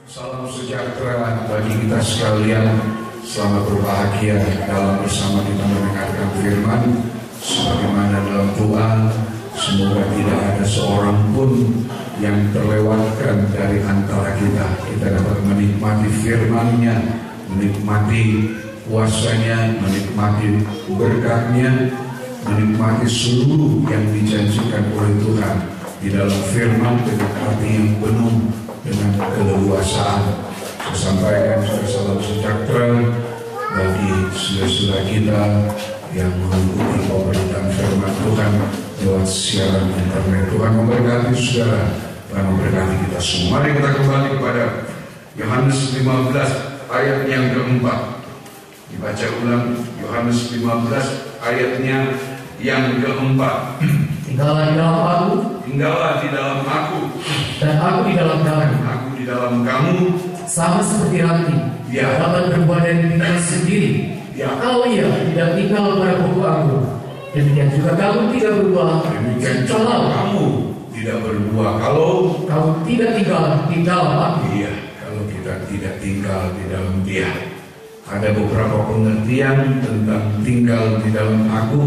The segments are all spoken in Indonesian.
Salam sejahtera bagi kita sekalian. Selamat berbahagia dalam bersama kita mendengarkan firman. Sebagaimana dalam doa, semoga tidak ada seorang pun yang terlewatkan dari antara kita. Kita dapat menikmati firman-Nya, menikmati kuasanya, menikmati berkat-Nya, menikmati seluruh yang dijanjikan oleh Tuhan di dalam firman dengan arti yang penuh dengan keleluasaan. Saya sampaikan salam sejahtera bagi saudara-saudara kita yang mengikuti pemberitaan firman Tuhan lewat siaran internet. Tuhan memberkati saudara dan memberkati kita semua. Mari kita kembali kepada Yohanes 15 ayat yang keempat. Dibaca ulang Yohanes 15 ayatnya yang keempat. Tinggallah di dalam aku, tinggallah di dalam aku, dan aku di dalam kamu. Aku di dalam kamu, sama seperti ranting ya, dapat berbuah dari dirinya sendiri. Ya. Kalau ia tidak tinggal pada pokok anggur, demikian juga kamu tidak berbuah. Demikian kalau kamu tidak berbuah kalau kamu tidak tinggal di dalam aku. Iya, kalau kita tidak tinggal di dalam Dia. Ada beberapa pengertian tentang tinggal di dalam aku,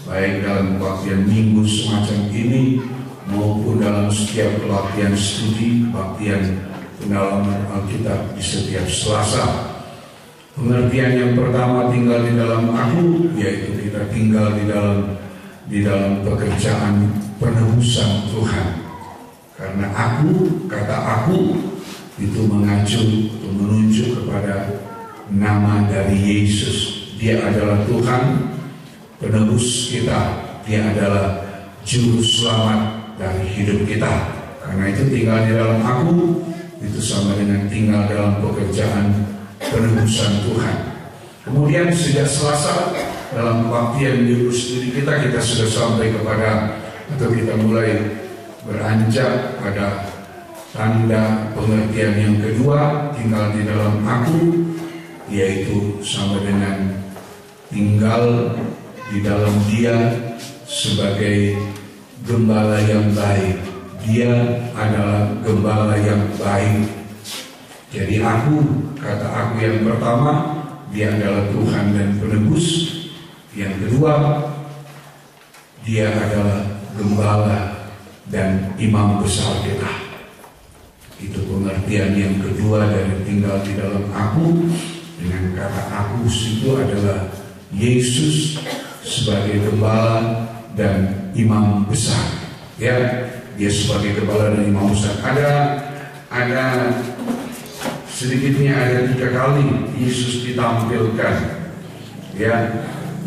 baik dalam kebaktian minggu semacam ini maupun dalam setiap pelatihan studi kebaktian pendalaman Alkitab di setiap Selasa. Pengertian yang pertama, tinggal di dalam aku, yaitu kita tinggal di dalam pekerjaan penebusan Tuhan. Karena aku, kata aku itu mengacu atau menunjuk kepada nama dari Yesus. Dia adalah Tuhan penebus kita. Dia adalah juru selamat dari hidup kita. Karena itu tinggal di dalam aku itu sama dengan tinggal dalam pekerjaan penebusan Tuhan. Kemudian sejak Selasa dalam kebaktian minggu studi kita sudah sampai kepada atau kita mulai beranjak pada tanda pengertian yang kedua, tinggal di dalam aku, yaitu sama dengan tinggal di dalam Dia sebagai gembala yang baik. Dia adalah gembala yang baik. Jadi aku, kata aku yang pertama, Dia adalah Tuhan dan penebus. Yang kedua, Dia adalah gembala dan imam besar kita. Itu pengertian yang kedua dari tinggal di dalam aku. Dengan kata aku itu adalah Yesus sebagai gembala dan imam besar. Ya, Dia sebagai gembala dan imam besar. Ada sedikitnya ada 3 kali Yesus ditampilkan. Ya,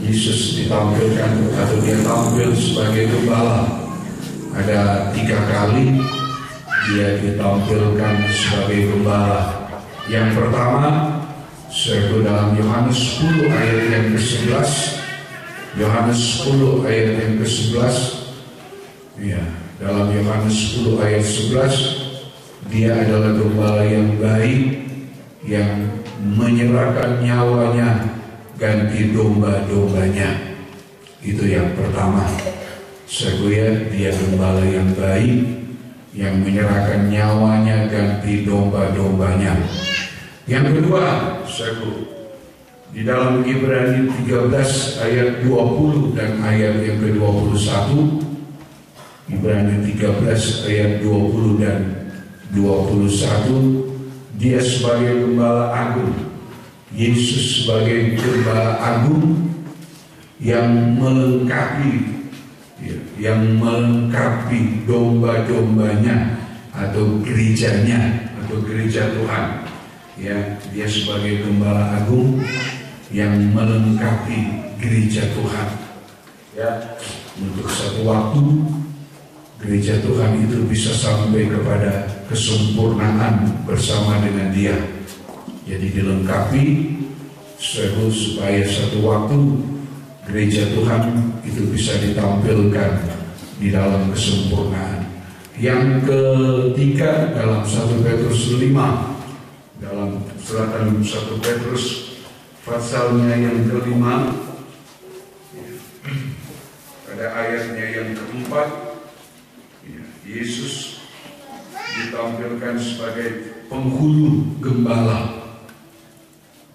Yesus ditampilkan atau Dia tampil sebagai gembala. Ada 3 kali Dia ditampilkan sebagai gembala. Yang pertama, serta dalam Yohanes 10 ayat yang ke-11. Yohanes 10 ayat yang ke-11. Ya, dalam Yohanes 10 ayat 11, Dia adalah gembala yang baik, yang menyerahkan nyawanya ganti domba-dombanya. Itu yang pertama. Saya Dia gembala yang baik, yang menyerahkan nyawanya ganti domba-dombanya. Yang kedua, di dalam Ibrani 13 ayat 20 dan ayat yang ke-21. Ibrani 13 ayat 20 dan 21. Dia sebagai gembala agung, Yesus sebagai gembala agung yang melengkapi domba-dombanya atau gerejanya atau gereja Tuhan. Ya, Dia sebagai gembala agung yang melengkapi gereja Tuhan. Ya, untuk satu waktu gereja Tuhan itu bisa sampai kepada kesempurnaan bersama dengan Dia. Jadi dilengkapi supaya satu waktu gereja Tuhan itu bisa ditampilkan di dalam kesempurnaan. Yang ketiga, dalam 1 Petrus 5, dalam suratan 1 Petrus pasalnya yang ke-5, pada ayatnya yang ke-4, Yesus ditampilkan sebagai penghulu gembala.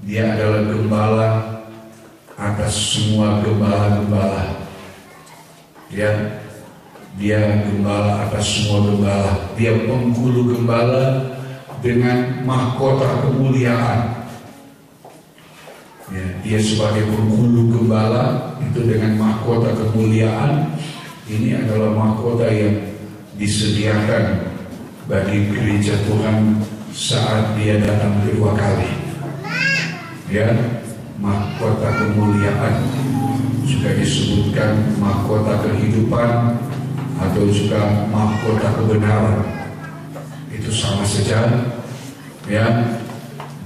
Dia adalah gembala atas semua gembala-gembala. Dia gembala atas semua gembala. Dia penghulu gembala dengan mahkota kemuliaan. Dia sebagai penghulu gembala itu dengan mahkota kemuliaan. Ini adalah mahkota yang disediakan bagi gereja Tuhan saat dia datang kedua kali. Mahkota kemuliaan juga disebutkan mahkota kehidupan atau juga mahkota kebenaran. Itu sama saja.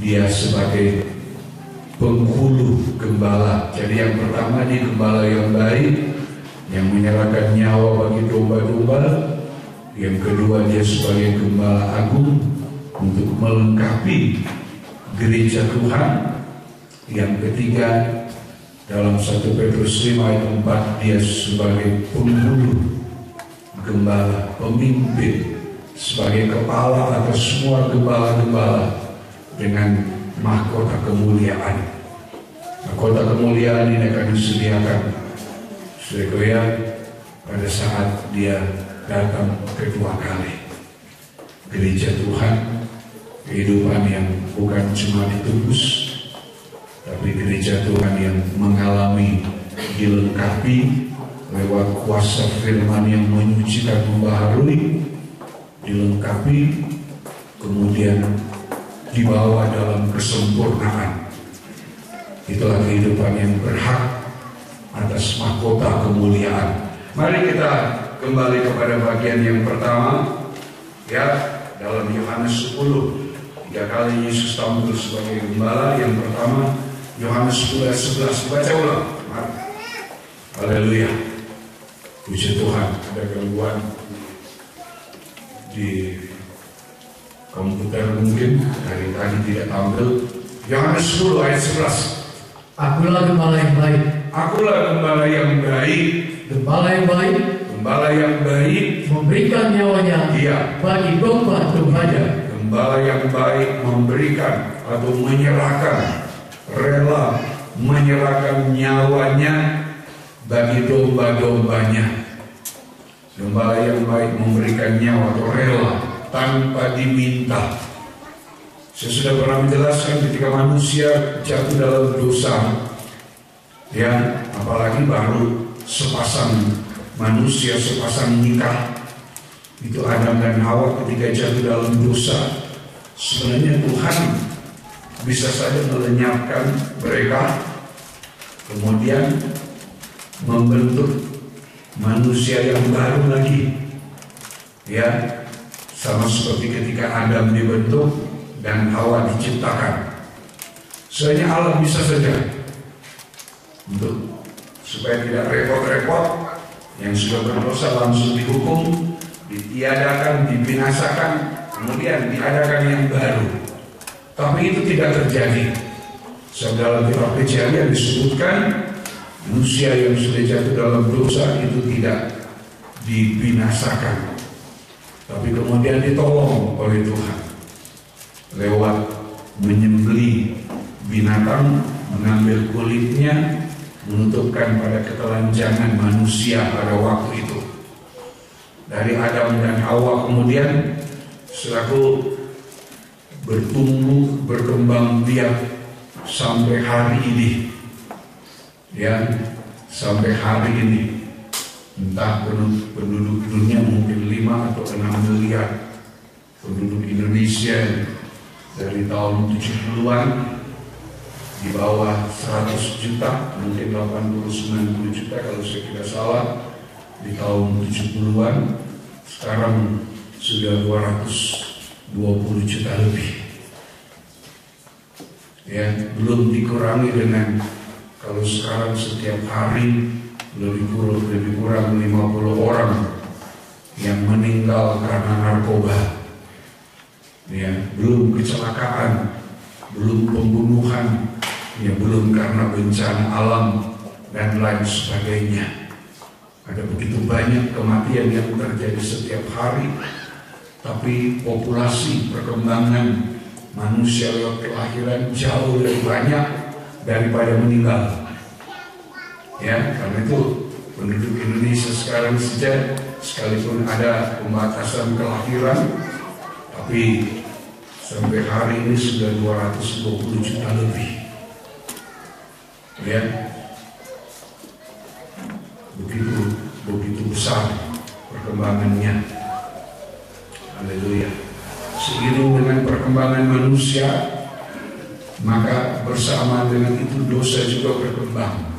Dia sebagai penghulu gembala. Jadi yang pertama dia gembala yang baik, yang menyerahkan nyawa bagi domba-domba. Yang kedua dia sebagai gembala agung untuk melengkapi gereja Tuhan. Yang ketiga dalam 1 Petrus 5 ayat 4 dia sebagai penghulu gembala, pemimpin, sebagai kepala atas semua gembala-gembala dengan mahkota kemuliaan. Mahkota kemuliaan ini akan disediakan pada saat dia datang kedua kali. Gereja Tuhan, kehidupan yang bukan cuma ditebus, tapi gereja Tuhan yang mengalami, dilengkapi lewat kuasa firman yang menyucikan, membaharui, dilengkapi, kemudian dibawa dalam kesempurnaan. Itulah kehidupan yang berhak atas mahkota kemuliaan. Mari kita kembali kepada bagian yang pertama, dalam Yohanes 10. 3 kali Yesus tampil sebagai gembala. Yang pertama Yohanes 10 ayat 11. Baca ulang. Haleluya. Puji Tuhan. Ada gangguan di komputer mungkin dari tadi tidak tampil. Yohanes 10 ayat 11. Akulah gembala yang baik. Akulah gembala yang baik. Gembala yang baik. Gembala yang baik memberikan nyawanya bagi domba-dombanya. Gembala yang baik memberikan atau menyerahkan, rela menyerahkan nyawanya bagi domba-dombanya. Gembala yang baik memberikan nyawa atau rela tanpa diminta. Saya sudah pernah menjelaskan ketika manusia jatuh dalam dosa, apalagi baru sepasang manusia, sepasang nikah, itu Adam dan Hawa ketika jatuh dalam dosa, sebenarnya Tuhan bisa saja melenyapkan mereka, kemudian membentuk manusia yang baru lagi, sama seperti ketika Adam dibentuk dan Hawa diciptakan. Sebenarnya Allah bisa saja untuk supaya tidak repot-repot, yang sudah berdosa langsung dihukum, ditiadakan, dibinasakan, kemudian diadakan yang baru. Tapi itu tidak terjadi. Dalam kitab Kejadian disebutkan manusia yang sudah jatuh dalam dosa itu tidak dibinasakan, tapi kemudian ditolong oleh Tuhan lewat menyembelih binatang, mengambil kulitnya, menutupkan pada ketelanjangan manusia pada waktu itu. Dari Adam dan Hawa kemudian selaku bertumbuh, berkembang biak sampai hari ini, sampai hari ini. Entah penduduk dunia mungkin 5 atau 6 miliar, penduduk Indonesia dari tahun 70-an di bawah 100 juta, mungkin 80-90 juta kalau saya tidak salah di tahun 70-an, sekarang sudah 220 juta lebih. Belum dikurangi dengan kalau sekarang setiap hari lebih kurang 50 orang yang meninggal karena narkoba. Belum kecelakaan, belum pembunuhan, belum karena bencana alam dan lain sebagainya. Ada begitu banyak kematian yang terjadi setiap hari tapi populasi perkembangan manusia lewat kelahiran jauh lebih banyak daripada meninggal. Ya, karena itu penduduk Indonesia sekarang saja, sekalipun ada pembatasan kelahiran, tapi sampai hari ini sudah 220 juta lebih. Ya, begitu besar perkembangannya. Haleluya. Seiring dengan perkembangan manusia, maka bersamaan dengan itu dosa juga berkembang.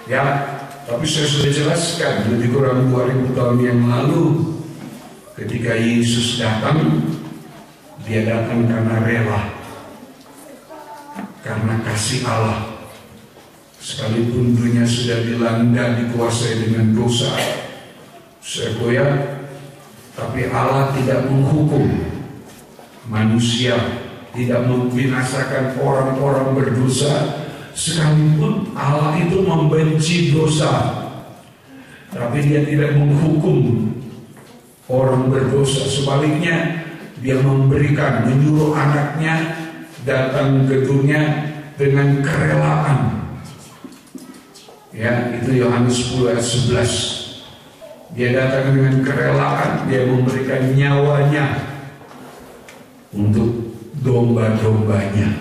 Ya, tapi saya sudah jelaskan lebih kurang 2000 tahun yang lalu, ketika Yesus datang, dia datang karena rela, karena kasih Allah. Sekalipun dunia sudah dilanda, dikuasai dengan dosa, tapi Allah tidak menghukum manusia, tidak membinasakan orang-orang berdosa. Sekalipun Allah itu membenci dosa, tapi dia tidak menghukum orang berdosa. Sebaliknya, dia menyuruh anaknya datang ke dunia dengan kerelaan. Ya, itu Yohanes 10 ayat 11. Dia datang dengan kerelaan, dia memberikan nyawanya untuk domba-dombanya,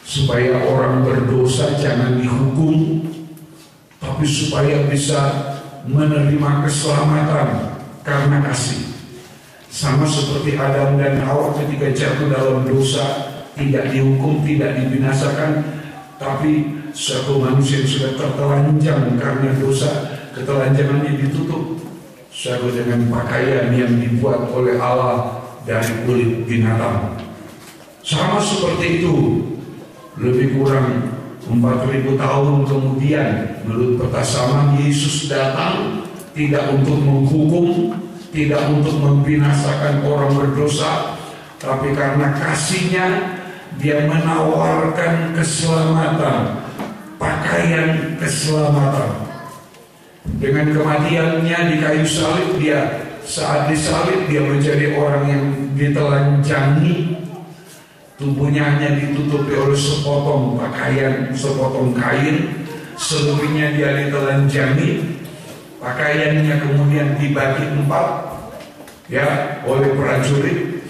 supaya orang berdosa jangan dihukum, tapi supaya bisa menerima keselamatan karena kasih. Sama seperti Adam dan Hawa ketika jatuh dalam dosa, tidak dihukum, tidak dibinasakan, tapi suatu manusia yang sudah tertelanjang karena dosa, ketelanjangannya ditutup dengan pakaian yang dibuat oleh Allah dari kulit binatang. Sama seperti itu, lebih kurang 4000 tahun kemudian, menurut peta zaman, Yesus datang tidak untuk menghukum, tidak untuk membinasakan orang berdosa, tapi karena kasihnya dia menawarkan keselamatan, pakaian keselamatan. Dengan kematiannya di kayu salib, saat disalib dia menjadi orang yang ditelanjangi, tubuhnya hanya ditutupi oleh sepotong pakaian, sepotong kain, selebihnya dia ditelanjangi. Pakaiannya kemudian dibagi 4 ya oleh prajurit,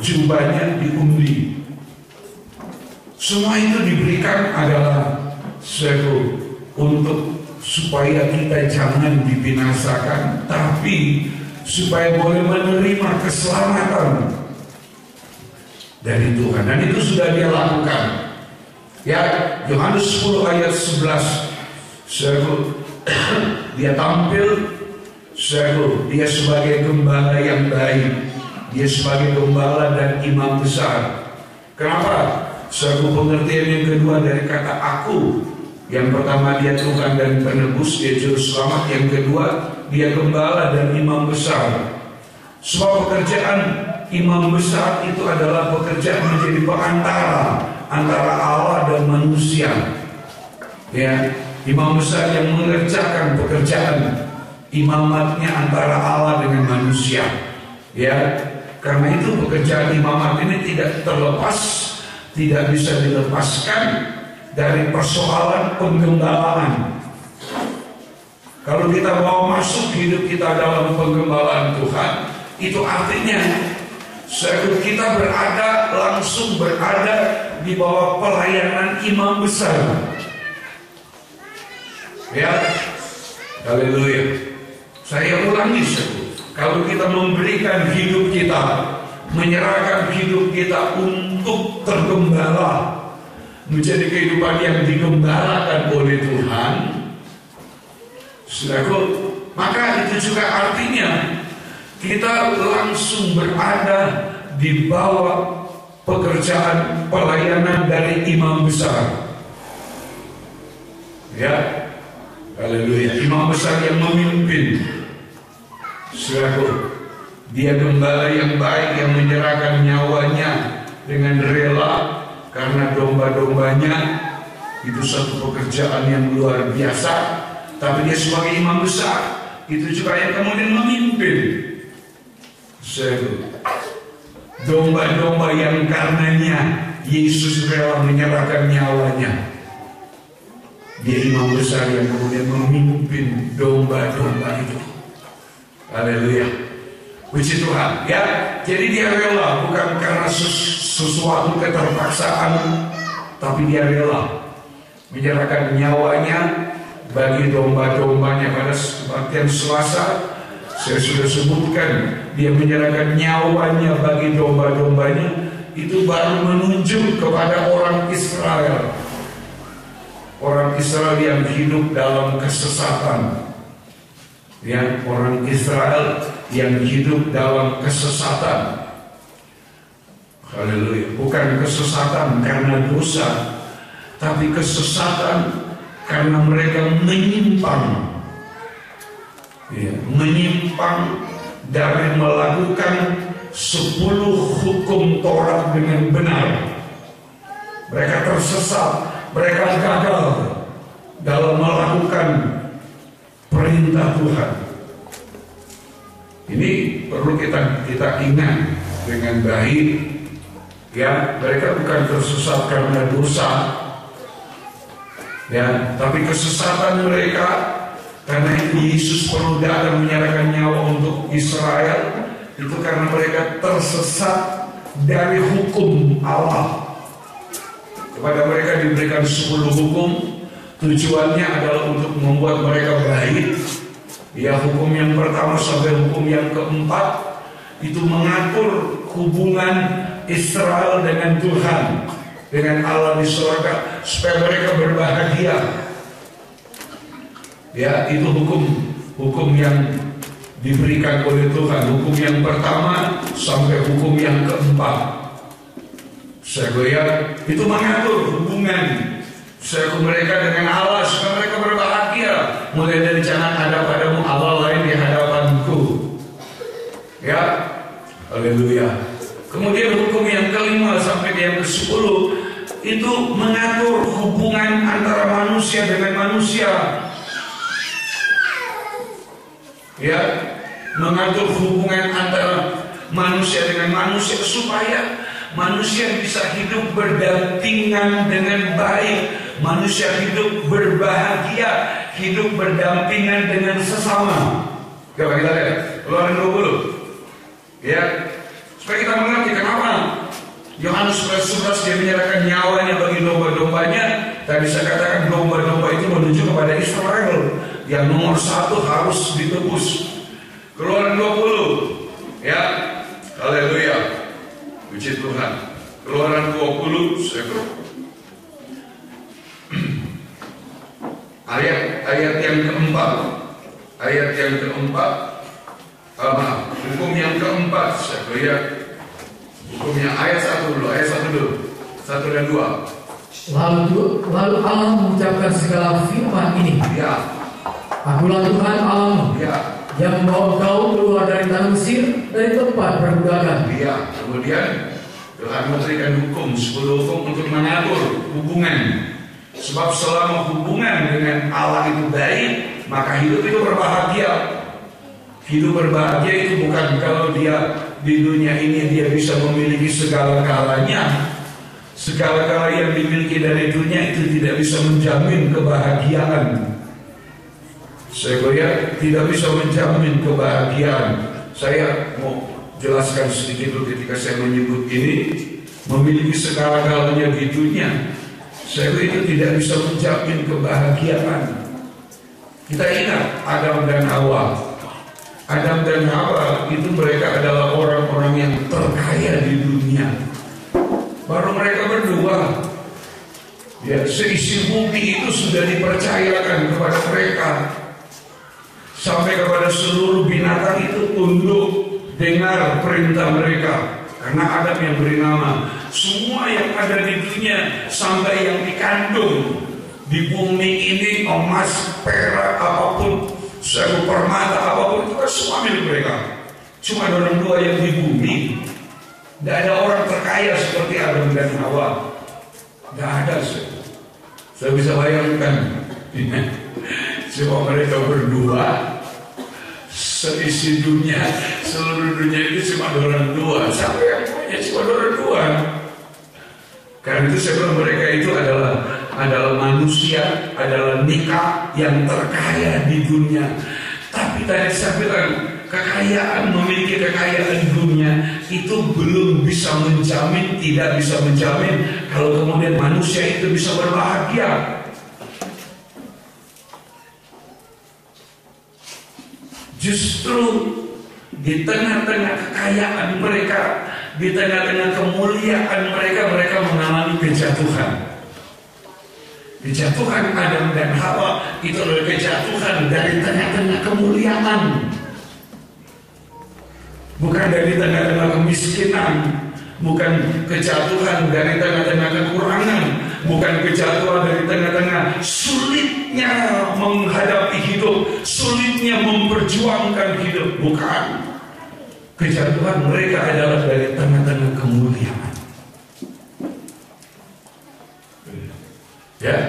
jubahnya diundi. Semua itu diberikan adalah untuk supaya kita jangan dibinasakan, tapi supaya boleh menerima keselamatan dari Tuhan. Dan itu sudah dia lakukan. Ya, Yohanes 10 ayat 11, dia tampil, dia sebagai gembala yang baik, dia sebagai gembala dan imam besar. Kenapa? Pengertian yang kedua dari kata aku. Yang pertama, dia Tuhan dan penebus, dia juru selamat. Yang kedua, dia gembala dan imam besar. Sebab pekerjaan imam besar itu adalah pekerjaan menjadi perantara antara Allah dan manusia. Ya, imam besar yang mengerjakan pekerjaan imamatnya antara Allah dengan manusia. Ya, karena itu pekerjaan imamat ini tidak bisa dilepaskan dari persoalan penggembalaan. Kalau kita mau masuk hidup kita dalam penggembalaan Tuhan, itu artinya kita langsung berada di bawah pelayanan imam besar. Ya, haleluya. Saya ulangi, kalau kita memberikan hidup kita, menyerahkan hidup kita untuk tergembala, menjadi kehidupan yang digembalakan oleh Tuhan, maka itu juga artinya kita langsung berada di bawah pekerjaan pelayanan dari imam besar. Ya, haleluya. Imam besar yang memimpin. Dia gembala yang baik, yang menyerahkan nyawanya dengan rela karena domba-dombanya. Itu satu pekerjaan yang luar biasa. Tapi dia sebagai imam besar, itu juga yang kemudian memimpin. Domba-domba yang karenanya Yesus rela menyerahkan nyawanya. Dia imam besar yang kemudian memimpin domba-domba itu. Haleluya. Puji Tuhan. Ya, jadi dia rela bukan karena sesuatu keterpaksaan, tapi dia rela menyerahkan nyawanya bagi domba-dombanya. Pada kebaktian Selasa saya sudah sebutkan, dia menyerahkan nyawanya bagi domba-dombanya. Itu baru menunjuk kepada orang Israel. Orang Israel yang hidup dalam kesesatan. Ya, orang Israel yang hidup dalam kesesatan. Haleluya. Bukan kesesatan karena dosa, tapi kesesatan karena mereka menyimpang. Ya, menyimpang dari melakukan 10 hukum Taurat dengan benar. Mereka tersesat, mereka gagal dalam melakukan perintah Tuhan. Ini perlu kita ingat dengan baik. Ya, mereka bukan tersesat karena dosa, ya, tapi kesesatan mereka karena Yesus perlu datang menyerahkan nyawa untuk Israel. Itu karena mereka tersesat dari hukum Allah. Kepada mereka diberikan 10 hukum. Tujuannya adalah untuk membuat mereka baik. Ya, hukum yang pertama sampai hukum yang keempat itu mengatur hubungan Israel dengan Tuhan, dengan Allah di surga, supaya mereka berbahagia. Ya, itu hukum yang diberikan oleh Tuhan. Hukum yang pertama sampai hukum yang keempat. Saya lihat itu mengatur hubungan mereka dengan Allah supaya mereka berbahagia. Mulai dari jangan ada padamu Allah lain di hadapanku. Ya, haleluya. Kemudian hukum yang kelima sampai yang ke-10 itu mengatur hubungan antara manusia dengan manusia. Ya, mengatur hubungan antara manusia dengan manusia supaya manusia bisa hidup berdampingan dengan baik, manusia hidup berbahagia, hidup berdampingan dengan sesama. Coba kita lihat Keluaran 20. Ya, supaya kita mengerti kenapa Yohanes 11 dia menyerahkan nyawanya bagi domba-dombanya. Tadi saya katakan domba-domba itu menuju kepada Israel yang nomor 1 harus ditebus. Keluaran 20. Ya, haleluya. Puji Tuhan. Keluaran 20 ayat yang keempat. Ayat yang keempat. Hukum yang keempat. Saya lihat hukumnya ayat 1 dulu. Ayat 1 dulu. 1 dan 2. Lalu Allah mengucapkan segala firman ini. Ya. Akulah Tuhan Allahmu. Ya. Yang membawa engkau keluar dari tanah Mesir, dari tempat perbudakan. Iya, kemudian Tuhan memberikan hukum, 10 hukum untuk mengatur hubungan. Sebab selama hubungan dengan Allah itu baik, maka hidup itu berbahagia. Hidup berbahagia itu bukan kalau dia di dunia ini dia bisa memiliki segala-galanya. Segala-gala yang dimiliki dari dunia itu tidak bisa menjamin kebahagiaan. Saya lihat tidak bisa menjamin kebahagiaan. Saya mau jelaskan sedikit dulu ketika saya menyebut ini memiliki segala-galanya di dunia. Saya lihat itu tidak bisa menjamin kebahagiaan. Kita ingat Adam dan Hawa. Adam dan Hawa itu mereka adalah orang-orang yang terkaya di dunia. Baru mereka berdua. Ya, seisi bumi itu sudah dipercayakan kepada mereka. Sampai kepada seluruh binatang itu tunduk dengar perintah mereka. Karena Adam yang beri nama. Semua yang ada di dunia sampai yang dikandung di bumi ini, emas, perak, apapun, seru permata, apapun itu kan semua milik mereka. Cuma orang dua yang di bumi. Tidak ada orang terkaya seperti Adam dan Hawa. Tidak ada. Saya bisa bayangkan. Cuma mereka berdua seisi dunia, seluruh dunia itu cuma orang dua. Siapa yang punya cuma orang dua? Karena itu saya bilang mereka itu adalah manusia, adalah nikah yang terkaya di dunia. Tapi tadi saya bilang memiliki kekayaan di dunia itu belum bisa menjamin, tidak bisa menjamin kalau kemudian manusia itu bisa berbahagia. Justru di tengah-tengah kekayaan mereka, di tengah-tengah kemuliaan mereka, mereka mengalami kejatuhan. Kejatuhan Adam dan Hawa itu adalah kejatuhan dari tengah-tengah kemuliaan, bukan dari tengah-tengah kemiskinan, bukan kejatuhan dari tengah-tengah kekurangan, bukan kejatuhan dari tengah-tengah sulitnya menghadapi hidup, sulitnya memperjuangkan hidup, bukan. Kejatuhan mereka adalah dari tengah-tengah kemuliaan. Ya,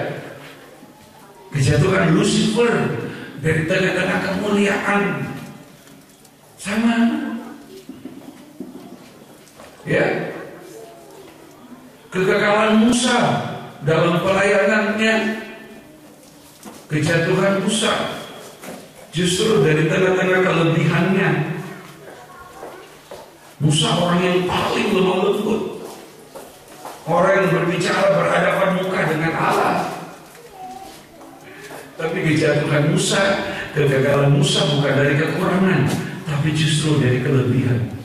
kejatuhan Lucifer dari tengah-tengah kemuliaan sama. Ya, kegagalan Musa dalam pelayanannya, kejatuhan Musa justru dari tengah-tengah kelebihannya. Musa orang yang paling lemah lembut, orang yang berbicara berhadapan muka dengan Allah. Tapi kejatuhan Musa, kegagalan Musa bukan dari kekurangan, tapi justru dari kelebihan.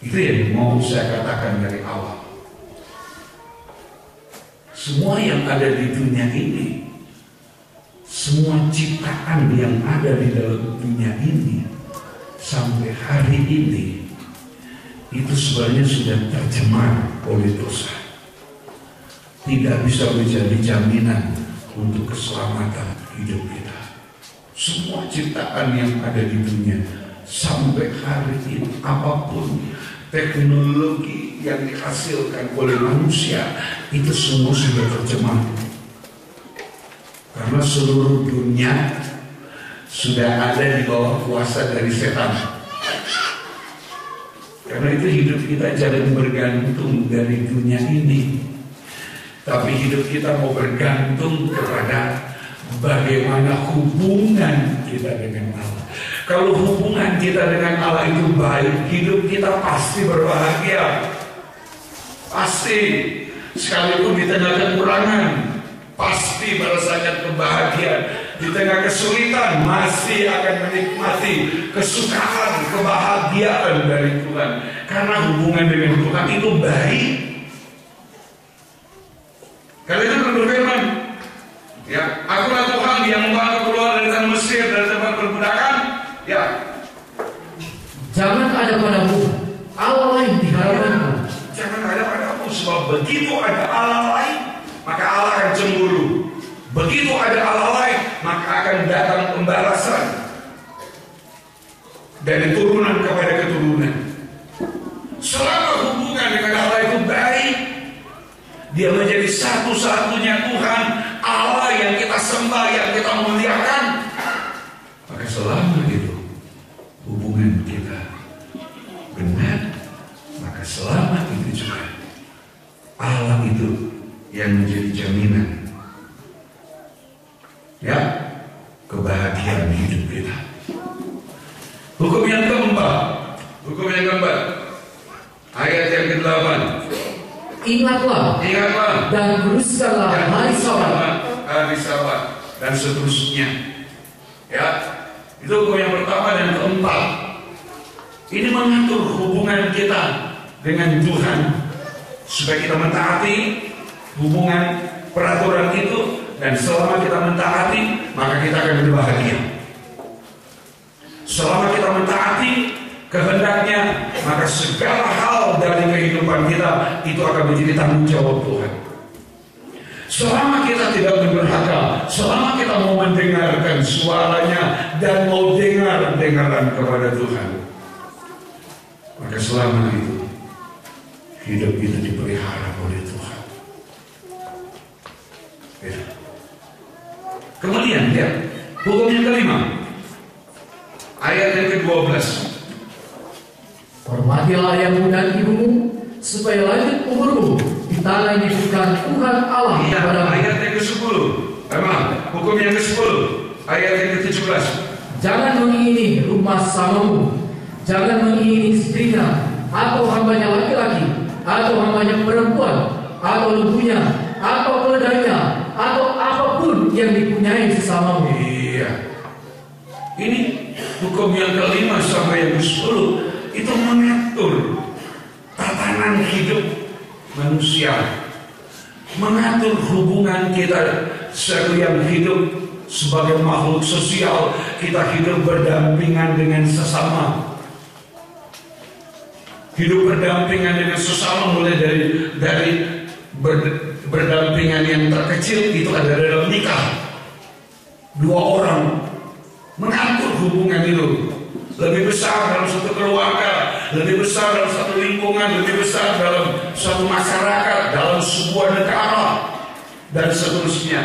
Itu yang mau saya katakan dari awal. Semua yang ada di dunia ini, semua ciptaan yang ada di dalam dunia ini sampai hari ini itu sebenarnya sudah tercemar oleh dosa. Tidak bisa menjadi jaminan untuk keselamatan hidup kita. Semua ciptaan yang ada di dunia sampai hari ini, apapun teknologi yang dihasilkan oleh manusia, itu semua sudah tercemar. Karena seluruh dunia sudah ada di bawah kuasa dari setan. Karena itu hidup kita jangan bergantung dari dunia ini, tapi hidup kita mau bergantung kepada bagaimana hubungan kita dengan Allah. Kalau hubungan kita dengan Allah itu baik, hidup kita pasti berbahagia. Pasti, sekalipun di tengah kekurangan, pasti merasakan kebahagiaan. Di tengah kesulitan masih akan menikmati kesukaan, kebahagiaan dari Tuhan. Karena hubungan dengan Tuhan itu baik. Karena itu berfirman, ya, akulah Tuhan yang membawa keluar dari tanah Mesir, dari tempat perbudakan. Ya, jangan ada padamu Allah lain di hadapanmu. Jangan ada padamu, sebab begitu ada Allah lain, maka Allah akan cemburu. Begitu ada Allah lain, maka akan datang pembalasan dari turunan kepada keturunan. Selama hubungan dengan Allah itu baik, Dia menjadi satu-satunya Tuhan, Allah yang kita sembah, yang kita muliakan, maka selama itu hubungan kita benar, maka selama itu juga Allah itu yang menjadi jaminan, ya, kebahagiaan hidup kita. Hukum yang keempat, ayat yang ke-8. Ingatlah dan kuduskanlah hari Sabat dan seterusnya. Ya, itu hukum yang pertama dan keempat. Ini mengatur hubungan kita dengan Tuhan supaya kita mentaati hubungan peraturan itu, dan selama kita mentaati maka kita akan berbahagia. Selama kita mentaati kehendaknya, maka segala hal dari kehidupan kita itu akan menjadi tanggung jawab Tuhan. Selama kita tidak berhaka, selama kita mau mendengarkan suaranya dan mau dengar-dengaran kepada Tuhan, maka selama itu hidup kita dipelihara oleh Tuhan. Ya. Kemudian ya, hukum yang kelima, Ayat yang ke-12. Hormatilah ayahmu dan ibumu, supaya lanjut umurmu di tanah yang diberikan Tuhan Allah kepadamu. Ayat yang ke-10. Hukum yang ke-10. Ayat yang ke-17. Jangan mengingini rumah samamu, jangan mengingini istrinya, atau hambanya laki-laki, atau hambanya perempuan, atau lembunya, atau keledainya, atau apapun yang dipunyai sesamamu. Iya. Ini hukum yang ke-5 sampai yang ke-10 itu mengatur tatanan hidup manusia, mengatur hubungan kita sekalian hidup sebagai makhluk sosial. Kita hidup berdampingan dengan sesama. Hidup berdampingan dengan sesama mulai dari berdampingan yang terkecil itu ada dalam nikah. Dua orang mengatur hubungan itu. Lebih besar dalam satu keluarga, lebih besar dalam satu lingkungan, lebih besar dalam suatu masyarakat, dalam sebuah negara, dan seterusnya.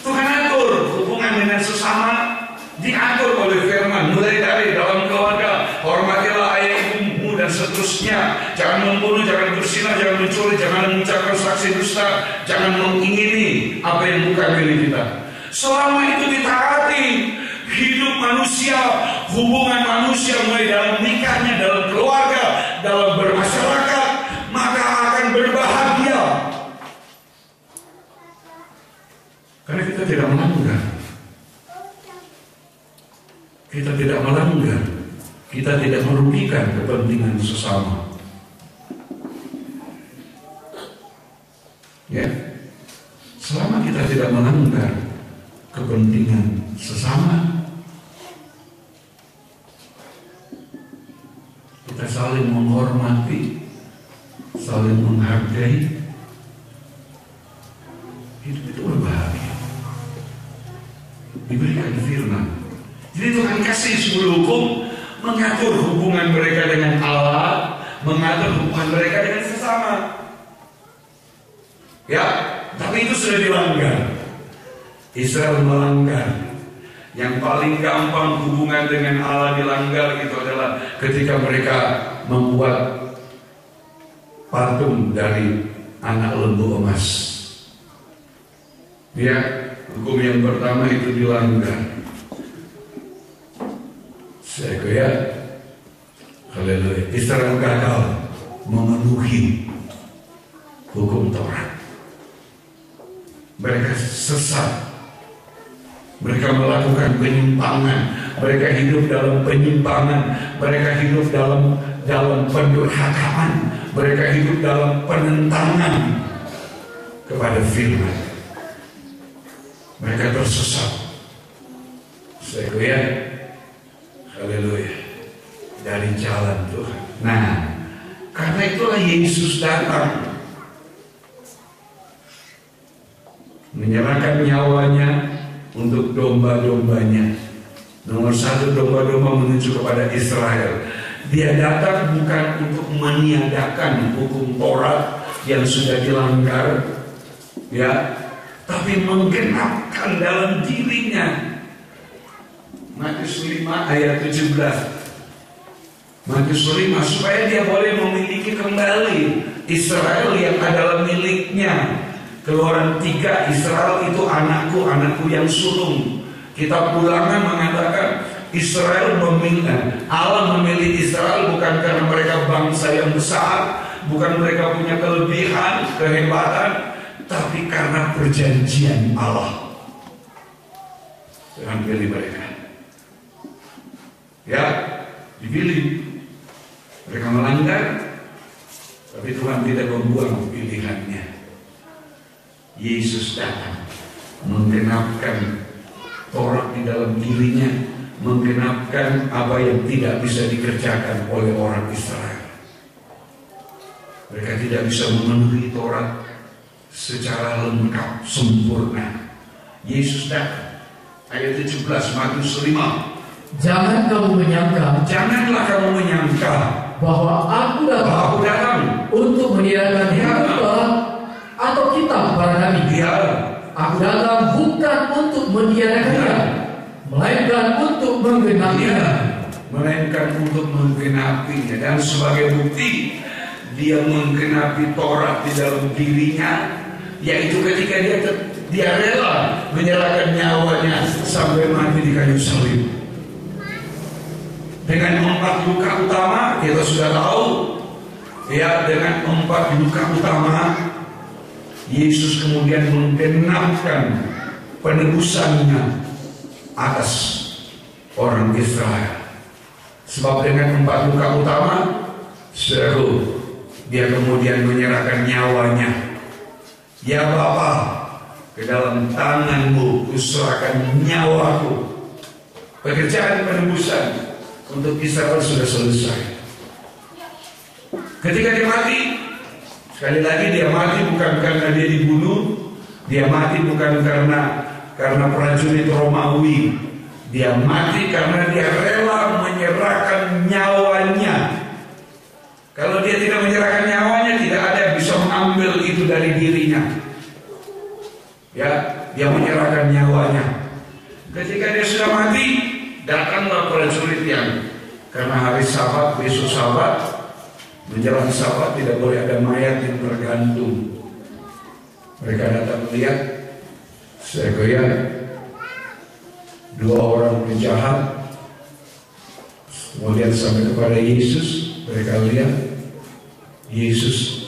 Tuhan atur hubungan dengan sesama, diatur oleh firman, mulai dari dalam keluarga, hormatilah ayah ibumu dan seterusnya. Jangan membunuh, jangan berzina, jangan mencuri, jangan mengucapkan saksi dusta, jangan mengingini apa yang bukan milik kita. Selama itu ditaati, hidup manusia, hubungan manusia mulai dalam nikahnya, dalam keluarga, dalam bermasyarakat, maka akan berbahagia. Karena kita tidak melanggar. Kita tidak melanggar. Kita tidak merugikan kepentingan sesama. Ya. Selama kita tidak melanggar kepentingan sesama, kita saling menghormati, saling menghargai, hidup itu berbahagia. Diberikan firman. Jadi Tuhan kasih 10 hukum mengatur hubungan mereka dengan Allah, mengatur hubungan mereka dengan sesama. Ya, tapi itu sudah dilanggar. Israel melanggar. Yang paling gampang hubungan dengan Allah dilanggar itu adalah ketika mereka membuat patung dari anak lembu emas. Ya, hukum yang pertama itu dilanggar. Saya haleluya. Israel gagal memenuhi hukum Taurat. Mereka sesat. Mereka melakukan penyimpangan. Mereka hidup dalam penyimpangan. Mereka hidup dalam pendurhakaan. Mereka hidup dalam penentangan kepada firman. Mereka tersesat. Saya haleluya, dari jalan Tuhan. Nah, karena itulah Yesus datang menyerahkan nyawanya untuk domba-dombanya. Nomor 1, domba-domba menuju kepada Israel. Dia datang bukan untuk meniadakan hukum Taurat yang sudah dilanggar, ya, tapi menggenapkan dalam dirinya. Matius 5 ayat 17. Matius 5, supaya dia boleh memiliki kembali Israel yang adalah miliknya. Keluaran 3, Israel itu anakku, anakku yang sulung. Kitab Ulangan mengatakan Allah memilih Israel bukan karena mereka bangsa yang besar, bukan mereka punya kelebihan, kehebatan, tapi karena perjanjian Allah. Tuhan pilih mereka. Ya, dipilih. Mereka melanggar, tapi Tuhan tidak membuang pilihannya. Yesus datang menggenapkan Taurat di dalam dirinya, menggenapkan apa yang tidak bisa dikerjakan oleh orang Israel. Mereka tidak bisa memenuhi Taurat secara lengkap, sempurna. Yesus datang. Ayat 17 Matius 5. Janganlah kamu menyangka bahwa aku datang untuk meniadakan khotbah atau kitab para nabi. Aku datang bukan untuk meniadakannya, melainkan untuk menggenapinya. melainkan untuk menggenapinya. Dan sebagai bukti dia menggenapi Taurat di dalam dirinya, yaitu ketika dia rela menyerahkan nyawanya sampai mati di kayu salib. Dengan 4 luka utama, kita sudah tahu ya, dengan 4 luka utama Yesus kemudian menggenapkan penebusannya atas orang Israel. Sebab dengan 4 luka utama, saudaraku, dia kemudian menyerahkan nyawanya. Ya Bapa, ke dalam tanganmu kuserahkan nyawaku. Pekerjaan penebusan untuk Israel sudah selesai. Ketika dia mati, sekali lagi dia mati bukan karena dia dibunuh, dia mati bukan karena prajurit Romawi, dia mati karena dia rela menyerahkan nyawanya. Kalau dia tidak menyerahkan nyawanya, tidak ada yang bisa mengambil itu dari dirinya. Ya, dia menyerahkan nyawanya. Ketika dia sudah mati, datanglah prajurit yang, karena hari Sabat, besok Sabat, menjelang Sabat tidak boleh ada mayat yang tergantung. Mereka datang melihat, saya 2 orang penjahat, kemudian sampai kepada Yesus. Mereka lihat Yesus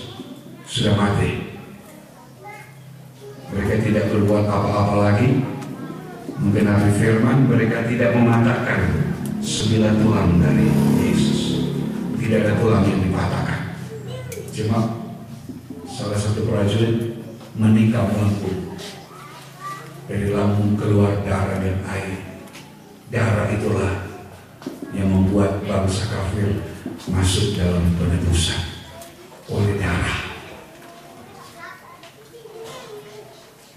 sudah mati. Mereka tidak berbuat apa-apa lagi. Menggenapi firman, mereka tidak mematahkan 9 tulang dari Yesus. Tidak ada tulang yang dipatahkan. Cuma salah satu prajurit menikam lambung. Dari lambung keluar darah dan air. Darah itulah yang membuat bangsa kafir masuk dalam penebusan oleh darah.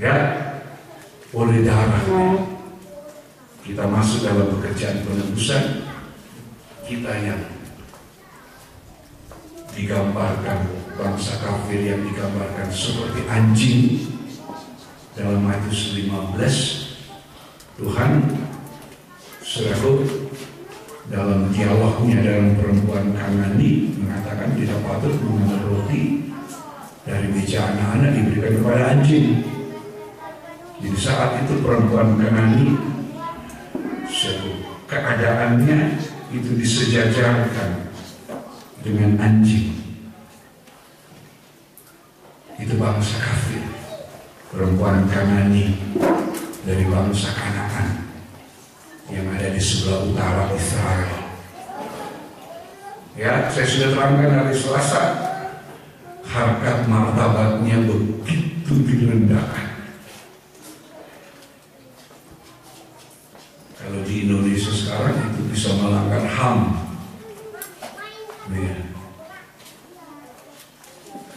Ya, oleh darah kita masuk dalam pekerjaan penebusan. Kita yang digambarkan, bangsa kafir yang digambarkan seperti anjing dalam Matius 15. Tuhan, saudaraku, dalam dialognya dalam perempuan Kanani mengatakan tidak patut mengambil roti dari meja anak-anak diberikan kepada anjing. Jadi saat itu perempuan Kanani, keadaannya itu disejajarkan dengan anjing. Itu bangsa kafir. Perempuan Kanani dari bangsa Kanaan yang ada di sebelah utara Israel. Ya, saya sudah terangkan hari Selasa, harkat martabatnya begitu direndahkan. Kalau di Indonesia sekarang itu bisa melanggar HAM. Ya.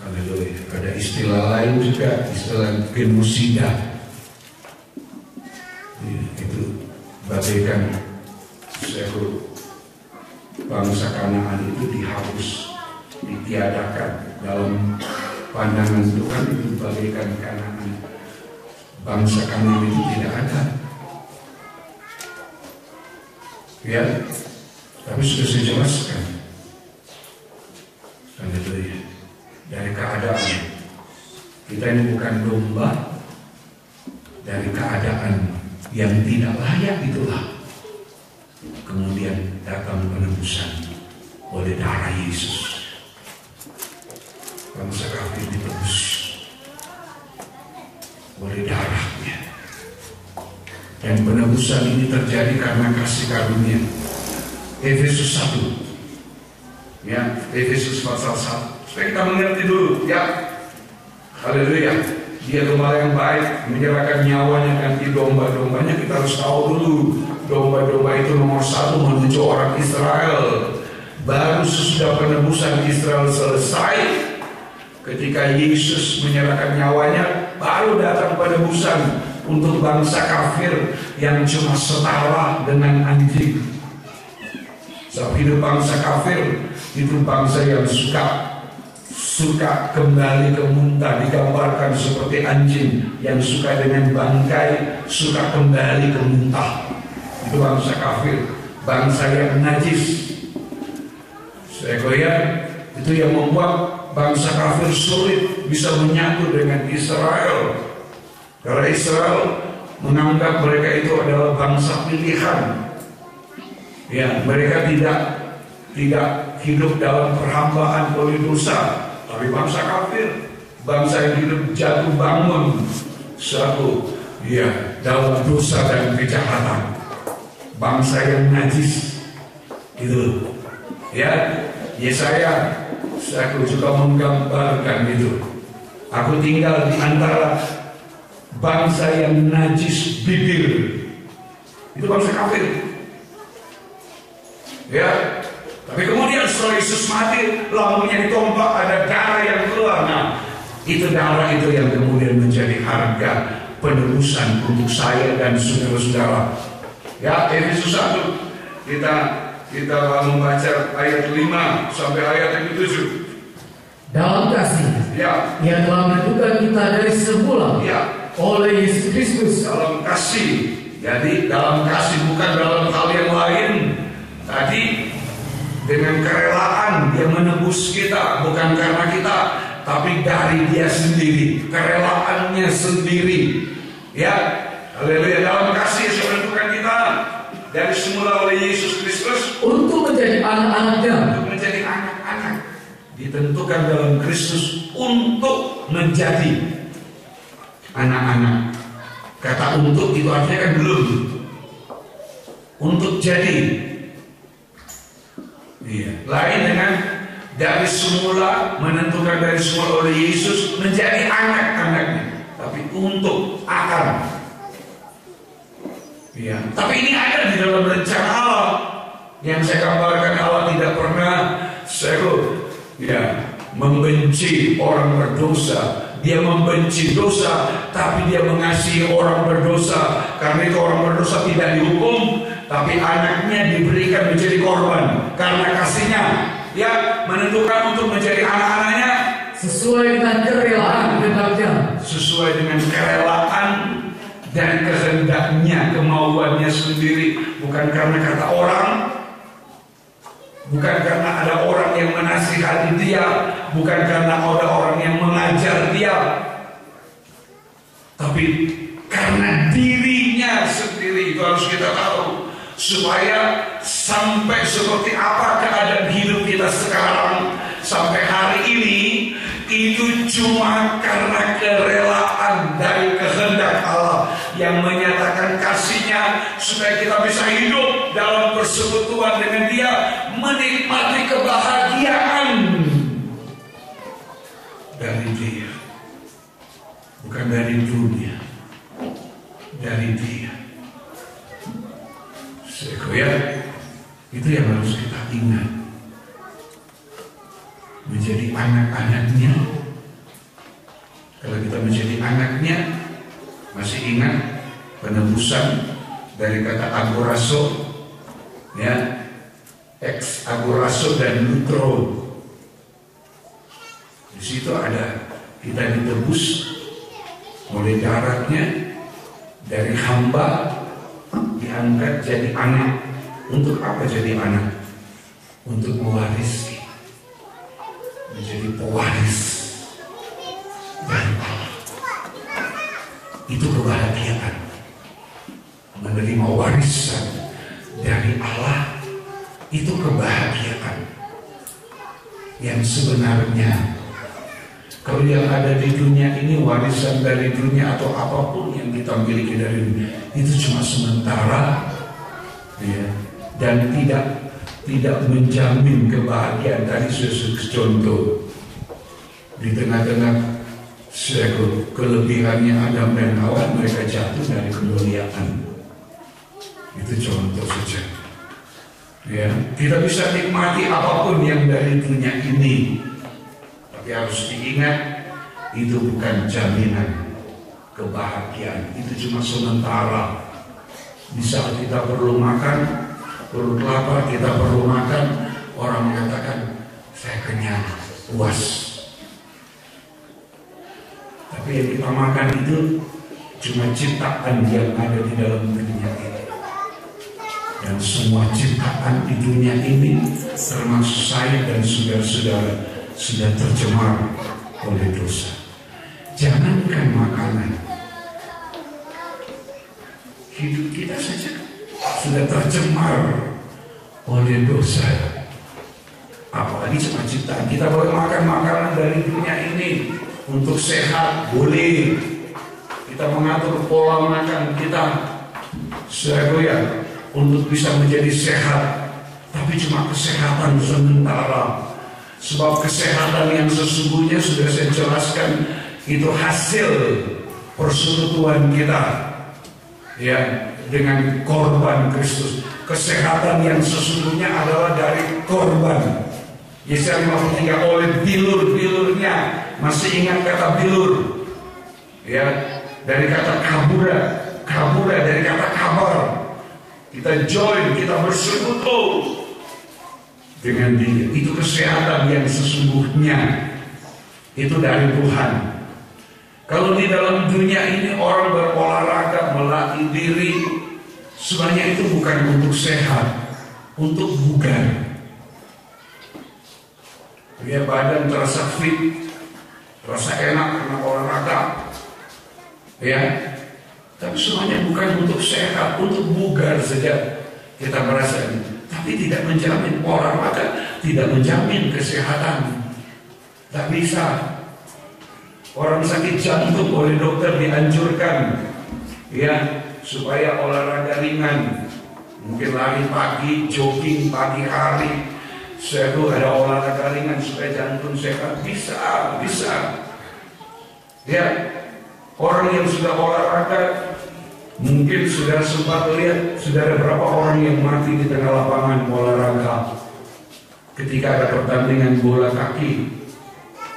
Haleluya. Ada istilah lain juga, istilah genosida. Ya, itu bagaikan bangsa Kanaan itu dihapus, ditiadakan dalam pandangan Tuhan. Itu bagaikan Kanaan. Bangsa Kanaan itu tidak ada. Ya, tapi sudah saya jelaskan. Haleluya. Dari keadaan kita ini bukan domba, dari keadaan yang tidak layak itulah kemudian datang penebusan oleh darah Yesus. Bangsa kafir ditebus oleh darahnya. Dan penebusan ini terjadi karena kasih karunia. Efesus 1. Ya, Efesus pasal 1. Supaya kita mengerti dulu, ya. Haleluya. Dia gembala yang baik, menyerahkan nyawanya ganti domba-dombanya. Kita harus tahu dulu, domba-domba itu nomor 1 menuju orang Israel. Baru sesudah penebusan Israel selesai, ketika Yesus menyerahkan nyawanya, baru datang penebusan untuk bangsa kafir yang cuma setara dengan anjing. Sebab hidup bangsa kafir itu bangsa yang suka kembali ke muntah, digambarkan seperti anjing yang suka dengan bangkai, suka kembali ke muntah. Itu bangsa kafir. bangsa yang najis. Saya lihat itu yang membuat bangsa kafir sulit bisa menyatu dengan Israel. Karena Israel menganggap mereka itu adalah bangsa pilihan. Ya, mereka tidak hidup dalam perhambaan oleh dosa, tapi bangsa kafir, bangsa yang hidup jatuh bangun satu, ya, dalam dosa dan kejahatan, bangsa yang najis. Itu, ya, Yesaya, aku juga menggambarkan itu. Aku tinggal di antara bangsa yang najis bibir. Itu bangsa kafir. Ya, tapi kemudian setelah Yesus mati, lambungnya ditompak, ada darah yang keluar. Nah, itu darah itu yang kemudian menjadi harga penebusan untuk saya dan saudara-saudara. Ya, Efesus 1 kita membaca ayat 5 sampai ayat yang ke-7. Dalam kasih, Ya, Ia telah menentukan kita dari semula, ya, oleh Yesus Kristus. dalam kasih. Jadi dalam kasih, bukan dalam hal yang lain. Tadi dengan kerelaan Dia menebus kita, bukan karena kita, tapi dari Dia sendiri, kerelaannya sendiri. Ya, haleluya. Dalam kasih Dia menentukan kita dari semula oleh Yesus Kristus Untuk menjadi anak-anaknya. untuk menjadi anak-anak. Ditentukan dalam Kristus untuk menjadi anak-anak. Kata untuk itu artinya kan belum. Untuk jadi. Iya. Lain dengan dari semula, menentukan dari semula oleh Yesus menjadi anak-anaknya. Tapi untuk akan. Iya. Tapi ini ada di dalam rencana Allah. Yang saya gambarkan, Allah tidak pernah membenci orang berdosa. Dia membenci dosa, tapi Dia mengasihi orang berdosa. Karena itu orang berdosa tidak dihukum, tapi anaknya diberikan menjadi korban. Karena kasihnya, ya, menentukan untuk menjadi anak-anaknya Sesuai dengan kerelaan kehendaknya. sesuai dengan kerelaan dan kehendaknya, kemauannya sendiri. Bukan karena kata orang, bukan karena ada orang yang menasihati dia, bukan karena ada orang yang mengajar dia, tapi karena dirinya sendiri. Itu harus kita tahu, supaya sampai seperti apa keadaan hidup kita sekarang sampai hari ini, itu cuma karena kerelaan dari kehendak Allah yang menyatakan kasihnya, supaya kita bisa hidup dalam persekutuan dengan Dia, menikmati kebahagiaan dari Dia, bukan dari dunia, dari Dia. Sekolah itu yang harus kita ingat. Menjadi anak-anaknya. Kalau kita menjadi anaknya, masih ingat penebusan dari kata agoraso, ya, ex agoraso dan lutro. Di situ ada kita ditebus oleh daratnya, dari hamba diangkat jadi anak. Untuk apa jadi anak? Untuk mewarisi, menjadi pewaris dari Allah. Itu kebahagiaan, menerima warisan dari Allah. Itu kebahagiaan yang sebenarnya. Kalau yang ada di dunia ini, warisan dari dunia atau apapun yang kita miliki dari dunia, itu cuma sementara, ya, dan tidak menjamin kebahagiaan. Tadi saya contoh di tengah-tengah kelebihannya Adam dan Hawa, mereka jatuh dari kemuliaan. Itu contoh saja. Ya, kita bisa nikmati apapun yang dari dunia ini, tapi harus diingat itu bukan jaminan kebahagiaan. Itu cuma sementara. Di saat kita perlu makan, perut lapar, kita perlu makan, orang mengatakan saya kenyang, puas. Tapi yang kita makan itu cuma ciptaan yang ada di dalam dunia ini. Dan semua ciptaan di dunia ini, termasuk saya dan saudara-saudara, sudah tercemar oleh dosa. Jangankan makanan, hidup kita saja sudah tercemar oleh dosa. Apalagi cuma ciptaan. Kita boleh makan makanan dari dunia ini untuk sehat, boleh. Kita mengatur pola makan kita sesuai untuk bisa menjadi sehat, tapi cuma kesehatan sementara. Sebab kesehatan yang sesungguhnya sudah saya jelaskan, itu hasil persekutuan kita ya dengan korban Kristus. Kesehatan yang sesungguhnya adalah dari korban. Yesaya 53, oleh bilur-bilurnya. Masih ingat kata bilur? Ya, dari kata kabura, kabura dari kata kabar. Kita join, kita bersekutu dengan dia. Itu kesehatan yang sesungguhnya. Itu dari Tuhan. Kalau di dalam dunia ini orang berolahraga, melatih diri, sebenarnya itu bukan untuk sehat, untuk bugar. Ya, badan terasa fit, terasa enak karena olahraga. Ya, tapi semuanya bukan untuk sehat, untuk bugar saja kita merasa ini. Tapi tidak menjamin olahraga, tidak menjamin kesehatan. Tak bisa. Orang sakit jantung oleh dokter dianjurkan ya supaya olahraga ringan, mungkin lari pagi, jogging pagi hari. Saya tuh ada olahraga ringan supaya jantung sehat. Bisa. Ya, orang yang sudah olahraga, mungkin sudah sempat lihat, sudah ada berapa orang yang mati di tengah lapangan olahraga ketika ada pertandingan bola kaki.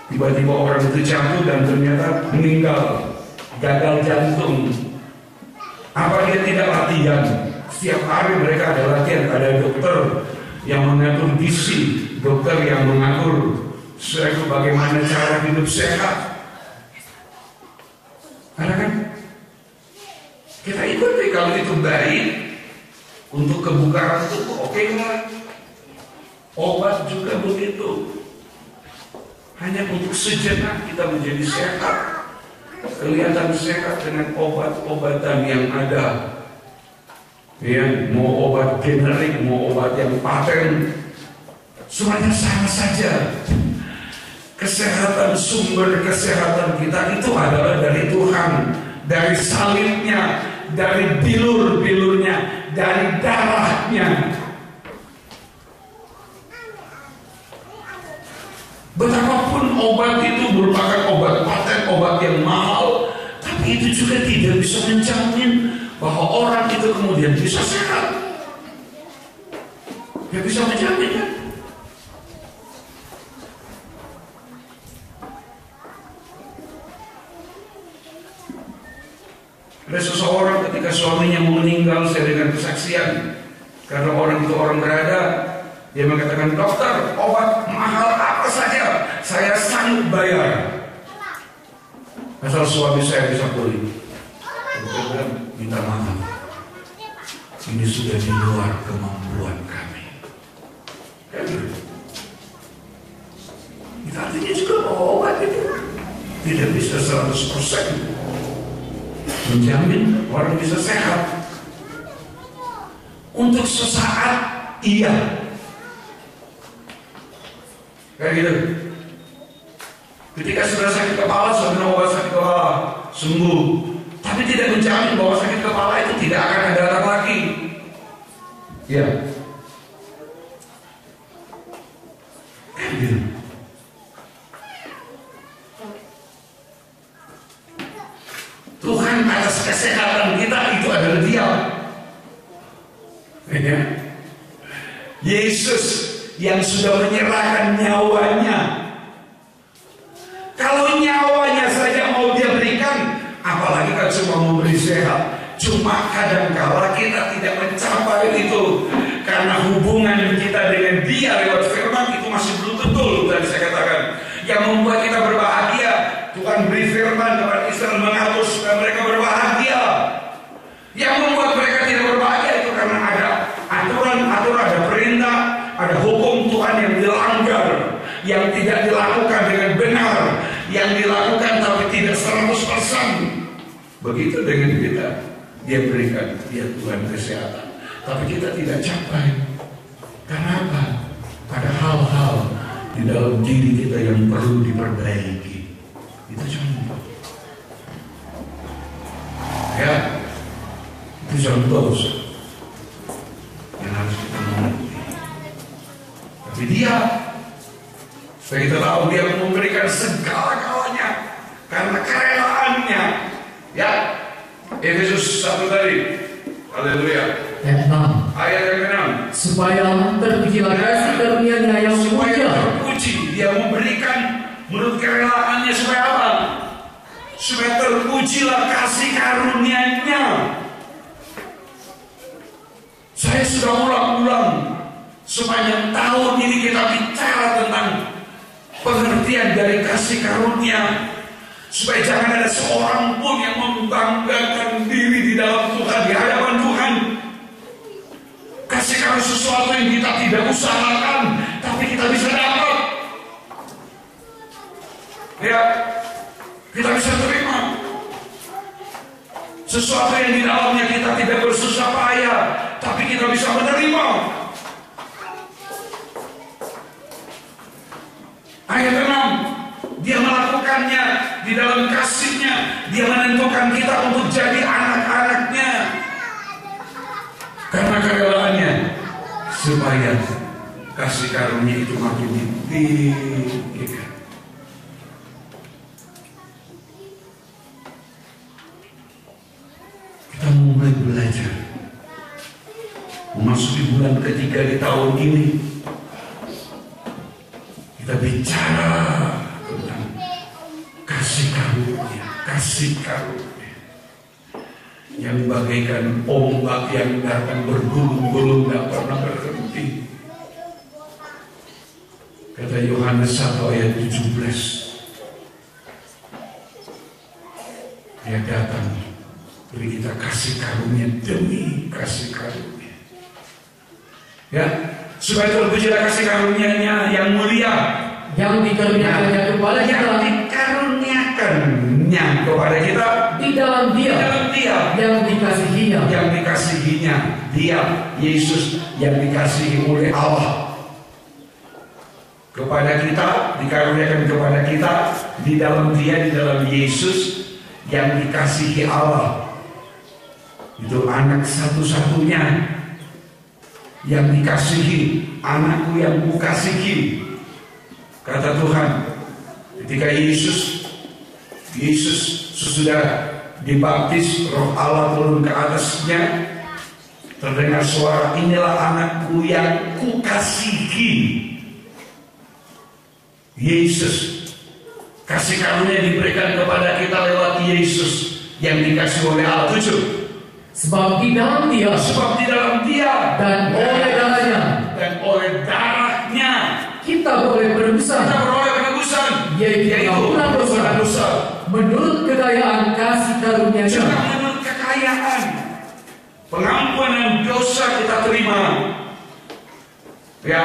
Tiba-tiba orang itu jatuh dan ternyata meninggal, gagal jantung. Apa dia tidak latihan? Setiap hari mereka ada latihan, ada dokter yang mengatur gizi, dokter yang mengatur bagaimana cara hidup sehat. Ada kan? Kita ikuti kalau itu baik untuk kebugaran tubuh, oke lah. Obat juga begitu. Hanya untuk sejenak kita menjadi sehat, kelihatan sehat dengan obat-obatan yang ada. Ya, mau obat generik, mau obat yang paten, semuanya sama saja. Kesehatan, sumber kesehatan kita itu adalah dari Tuhan, dari salibnya, dari bilur-bilurnya, dari darahnya. Betapapun obat itu merupakan obat paten, obat yang mahal, tapi itu juga tidak bisa menjamin bahwa orang itu kemudian bisa sehat. Tidak bisa menjamin kan? Ada seseorang ketika suaminya mau meninggal, saya dengar kesaksian karena orang itu orang berada. Dia mengatakan, dokter, obat mahal apa saja saya sanggup bayar, asal suami saya bisa pulih. Dokter bilang, minta maaf, ini sudah di luar kemampuan kami. Itu artinya juga bahwa obat itu tidak bisa 100% menjamin orang bisa sehat. Untuk sesaat, iya. Kayak gitu. Ketika sudah sakit kepala, sudah minum obat sakit kepala, sembuh. Tapi tidak menjamin bahwa sakit kepala itu tidak akan ada datang lagi. Ya. Kayak gitu. Tuhan atas kesehatan kita itu adalah Dia. Ya. Yesus yang sudah menyerahkan nyawanya. Kalau nyawanya saja mau Dia berikan, apalagi kan cuma memberi sehat. Cuma kadangkala kita tidak mencapai itu karena hubungan kita dengan Dia lewat firman itu masih belum betul. Tadi saya katakan, yang membuat kita berbahagia, Tuhan beri firman kepada Israel mengatur supaya mereka berbahagia. Yang membuat mereka tidak berbahagia itu karena ada ada hukum Tuhan yang dilanggar, yang tidak dilakukan dengan benar, yang dilakukan tapi tidak 100%. Begitu dengan kita, dia berikan, dia Tuhan kesehatan, tapi kita tidak capai. Kenapa? Ada hal-hal di dalam diri kita yang perlu diperbaiki. Itu contoh. Ya, itu contoh yang harus kita mengerti. Tapi dia, supaya kita tahu, dia memberikan segala-galanya karena kerelaannya. Ya, Efesus 1 tadi. Haleluya. Ayat yang ke-6. Supaya terpujilah kasih karunia-Nya yang mulia. Terpuji, dia memberikan menurut kerelaannya supaya apa? Supaya terpujilah kasih karunia-Nya. Saya sudah ulang-ulang sepanjang tahun ini kita bicara tentang pengertian dari kasih karunia, supaya jangan ada seorang pun yang membanggakan diri di dalam Tuhan, di hadapan Tuhan. Kasih karunia sesuatu yang kita tidak usahakan, tapi kita bisa dapat. Ya, kita bisa terima sesuatu yang di dalamnya kita tidak bersusah payah, tapi kita bisa menerima. Ayat 6, dia melakukannya di dalam kasih-Nya. Dia menentukan kita untuk jadi anak-anak-Nya karena kerelaannya, supaya kasih karunia itu makin ditinggikan. Kita mulai belajar memasuki bulan ketiga di tahun ini. Kita bicara tentang kasih karunia yang bagaikan ombak yang datang bergulung-gulung, tidak pernah berhenti. Kata Yohanes 1 ayat 17, dia datang beri kita kasih karunia demi kasih karunia. Ya, supaya terpujilah kasih karunia-Nya yang mulia, yang dikaruniakannya kepada kita, kepada kita di dalam Dia, yang dikasihinya, Dia Yesus yang dikasihi oleh Allah kepada kita, dikaruniakan kepada kita di dalam Dia, di dalam Yesus yang dikasihi Allah. Itu anak satu-satunya yang dikasihi, anakku yang kukasihi. Kata Tuhan, ketika Yesus sesudah dibaptis, Roh Allah turun ke atasnya, terdengar suara, inilah anakku yang kukasihi. Yesus, kasih karunia diberikan kepada kita lewat Yesus yang dikasihi oleh Allah. 7. Sebab di dalam Dia, dan oleh darahnya kita beroleh penebusan, yaitu pengampunan dosa, menurut kekayaan kasih karunia-Nya. Juga menurut kekayaan pengampunan dosa kita terima. Ya,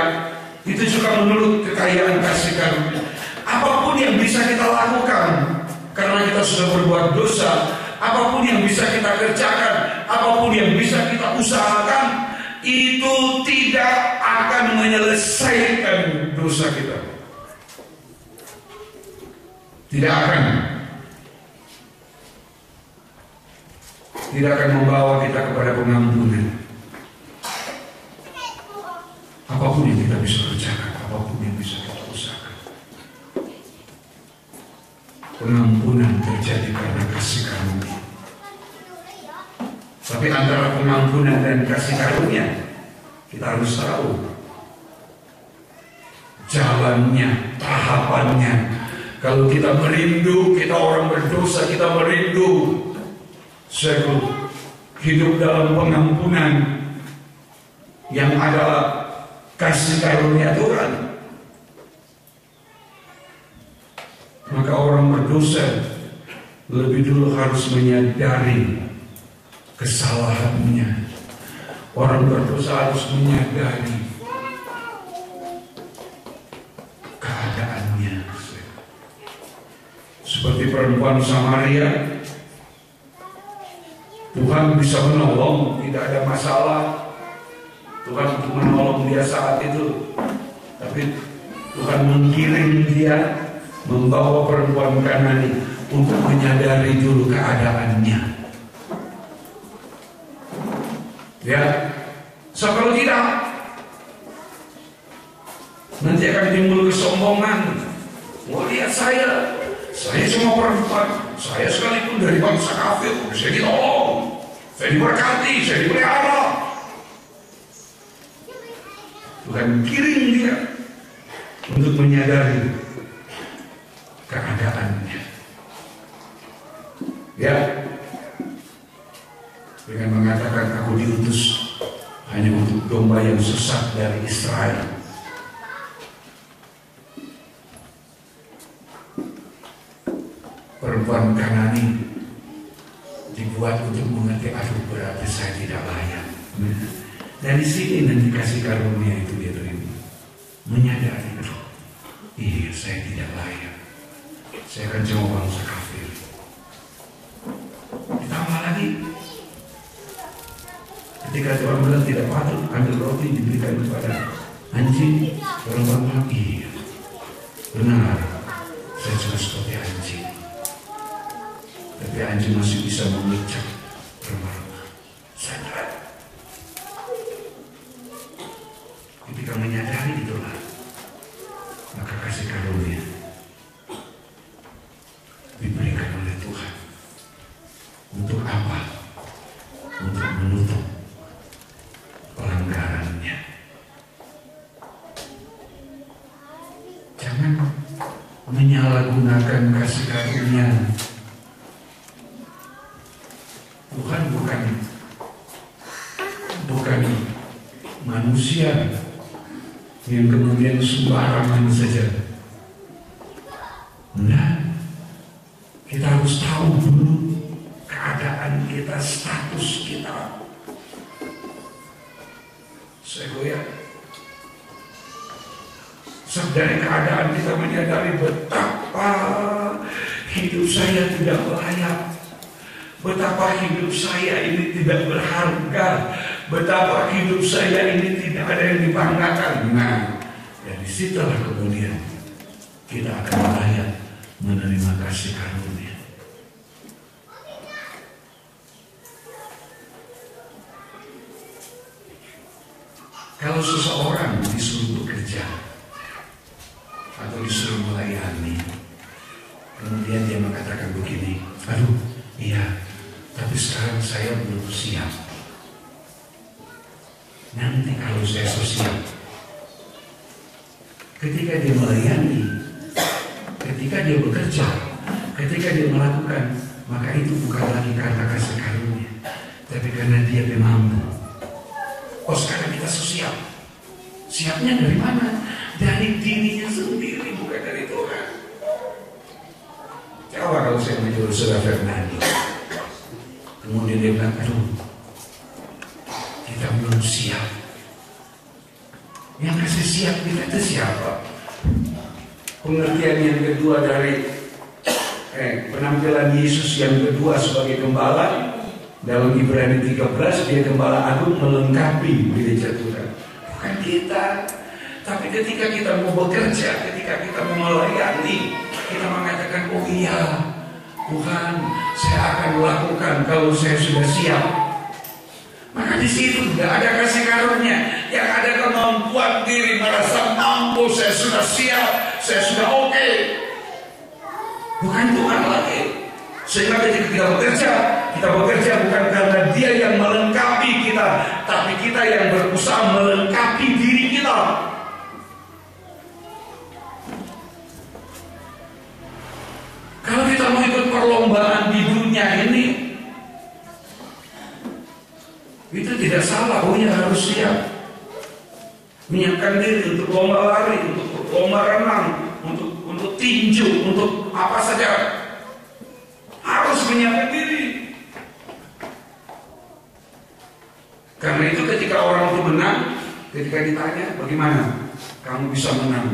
itu juga menurut kekayaan kasih karunia. Apapun yang bisa kita lakukan karena kita sudah berbuat dosa, apapun yang bisa kita kerjakan, apapun yang bisa kita usahakan, itu tidak akan menyelesaikan dosa kita. Tidak akan membawa kita kepada pengampunan. Apapun yang kita bisa kerjakan, apapun yang bisa kita usahakan, pengampunan terjadi karena kasih karunia. Tapi antara pengampunan dan kasih karunia, kita harus tahu jalannya, tahapannya. Kalau kita merindu, kita orang berdosa, kita merindu hidup dalam pengampunan yang adalah kasih karunia Tuhan, maka orang berdosa lebih dulu harus menyadari kesalahannya. Orang berdosa harus menyadari perempuan Samaria. Tuhan bisa menolong, tidak ada masalah. Tuhan untuk menolong dia saat itu. Tapi Tuhan mengirim dia, membawa perempuan Kanani untuk menyadari dulu keadaannya. Ya, so kalau tidak, nanti akan timbul kesombongan. Oh, lihat saya cuma perempuan, saya sekalipun dari bangsa kafir, saya ditolong, saya diberkati, saya dipelihara. Tuhan kirim dia untuk menyadari keadaannya. Ya, dengan mengatakan aku diutus hanya untuk domba yang sesat dari Israel. Perempuan Kanani dibuat untuk mengerti, aduh berarti saya tidak layak. Dari sini nanti kasih karunia itu dia terima, menyadari, iya saya tidak layak, saya kan cuma bangsa kafir. Ditambah lagi, ketika Tuhan bilang tidak patut ambil roti diberikan kepada anjing, orang bilang iya benar, saya juga seperti anjing. Tapi anjing masih bisa memecah remah-remah. Sadar. Ketika menyadari itulah, maka kasih karunia diberikan oleh Tuhan. Untuk apa? Untuk menutup pelanggarannya. Jangan menyalahgunakan kasih karunia. Tuhan bukan manusia yang kemudian sembarangan saja. Nah, kita harus tahu dulu keadaan kita, status kita. Saya goyah. Dari keadaan kita menyadari betapa hidup saya tidak layak. Betapa hidup saya ini tidak berharga. Betapa hidup saya ini tidak ada yang dibanggakan. Nah, dari situlah kemudian kita akan layak menerima kasih karunia. Kalau seseorang disuruh bekerja atau disuruh melayani, kemudian dia mengatakan begini, aduh, iya, tapi sekarang saya belum siap. Nanti kalau saya siap, ketika dia melayani, ketika dia bekerja, ketika dia melakukan, maka itu bukan lagi karena kasih karunia, tapi karena dia mampu. Oh, sekarang kita siap. Siapnya dari mana? Dari dirinya sendiri, bukan dari Tuhan. Coba kalau saya menyuruh Saudara Fernando, kemudian dia bilang, aduh, kita belum siap. Yang kasih siap kita itu siapa? Pengertian yang kedua dari penampilan Yesus yang kedua sebagai gembala, dalam Ibrani 13, dia gembala agung melengkapi gereja Tuhan. Bukan kita. Tapi ketika kita mau bekerja, ketika kita mau melayani, kita mengatakan, oh iya Tuhan, saya akan melakukan kalau saya sudah siap. Maka di situ tidak ada kasih karunia, yang ada kemampuan diri, merasa mampu, saya sudah siap, saya sudah oke. Bukan Tuhan lagi. Sehingga ketika kita bekerja bukan karena Dia yang melengkapi kita, tapi kita yang berusaha melengkapi diri kita. Kalau kita mau ikut perlombaan di dunia ini, itu tidak salah. Oh ya, harus siap, menyiapkan diri untuk lomba lari, untuk lomba renang, untuk tinju, untuk apa saja. Harus menyiapkan diri. Karena itu ketika orang itu menang, ketika ditanya, bagaimana kamu bisa menang?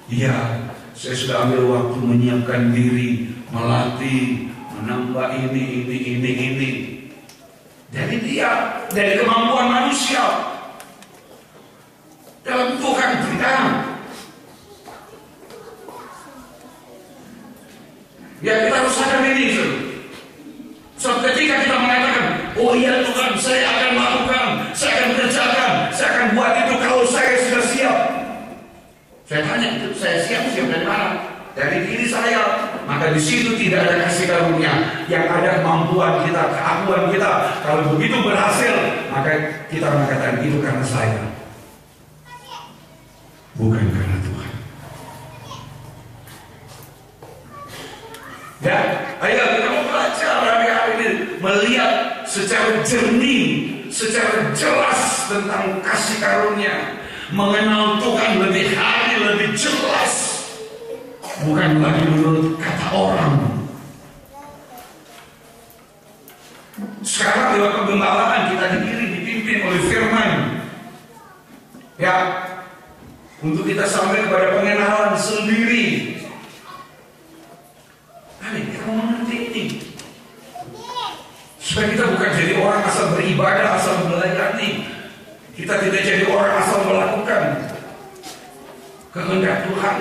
Iya, saya sudah ambil waktu menyiapkan diri melatih, menambah ini. Jadi dia dari kemampuan manusia dalam Tuhan tidak. Ya kita harus sadar ini. So, ketika kita mengatakan, oh iya Tuhan, saya akan melakukan, saya akan kerjakan, saya akan buat itu kalau saya sudah siap. Saya tanya, itu saya siap dari mana? Dari diri saya. Maka di situ tidak ada kasih karunia, yang ada kemampuan kita, keakuan kita. Kalau begitu berhasil, maka kita mengatakan itu karena saya, bukan karena Tuhan. Ya, ayo kita mau belajar hari-hari ini melihat secara jernih, secara jelas tentang kasih karunia, mengenal Tuhan lebih hari, lebih jelas. Bukan lagi menurut kata orang. Sekarang lewat penggembalaan kita dipimpin oleh firman. Ya, untuk kita sampai kepada pengenalan sendiri. Amin, kita mau mengerti ini. Supaya kita bukan jadi orang asal beribadah, asal melayani. Kita tidak jadi orang asal melakukan kehendak Tuhan.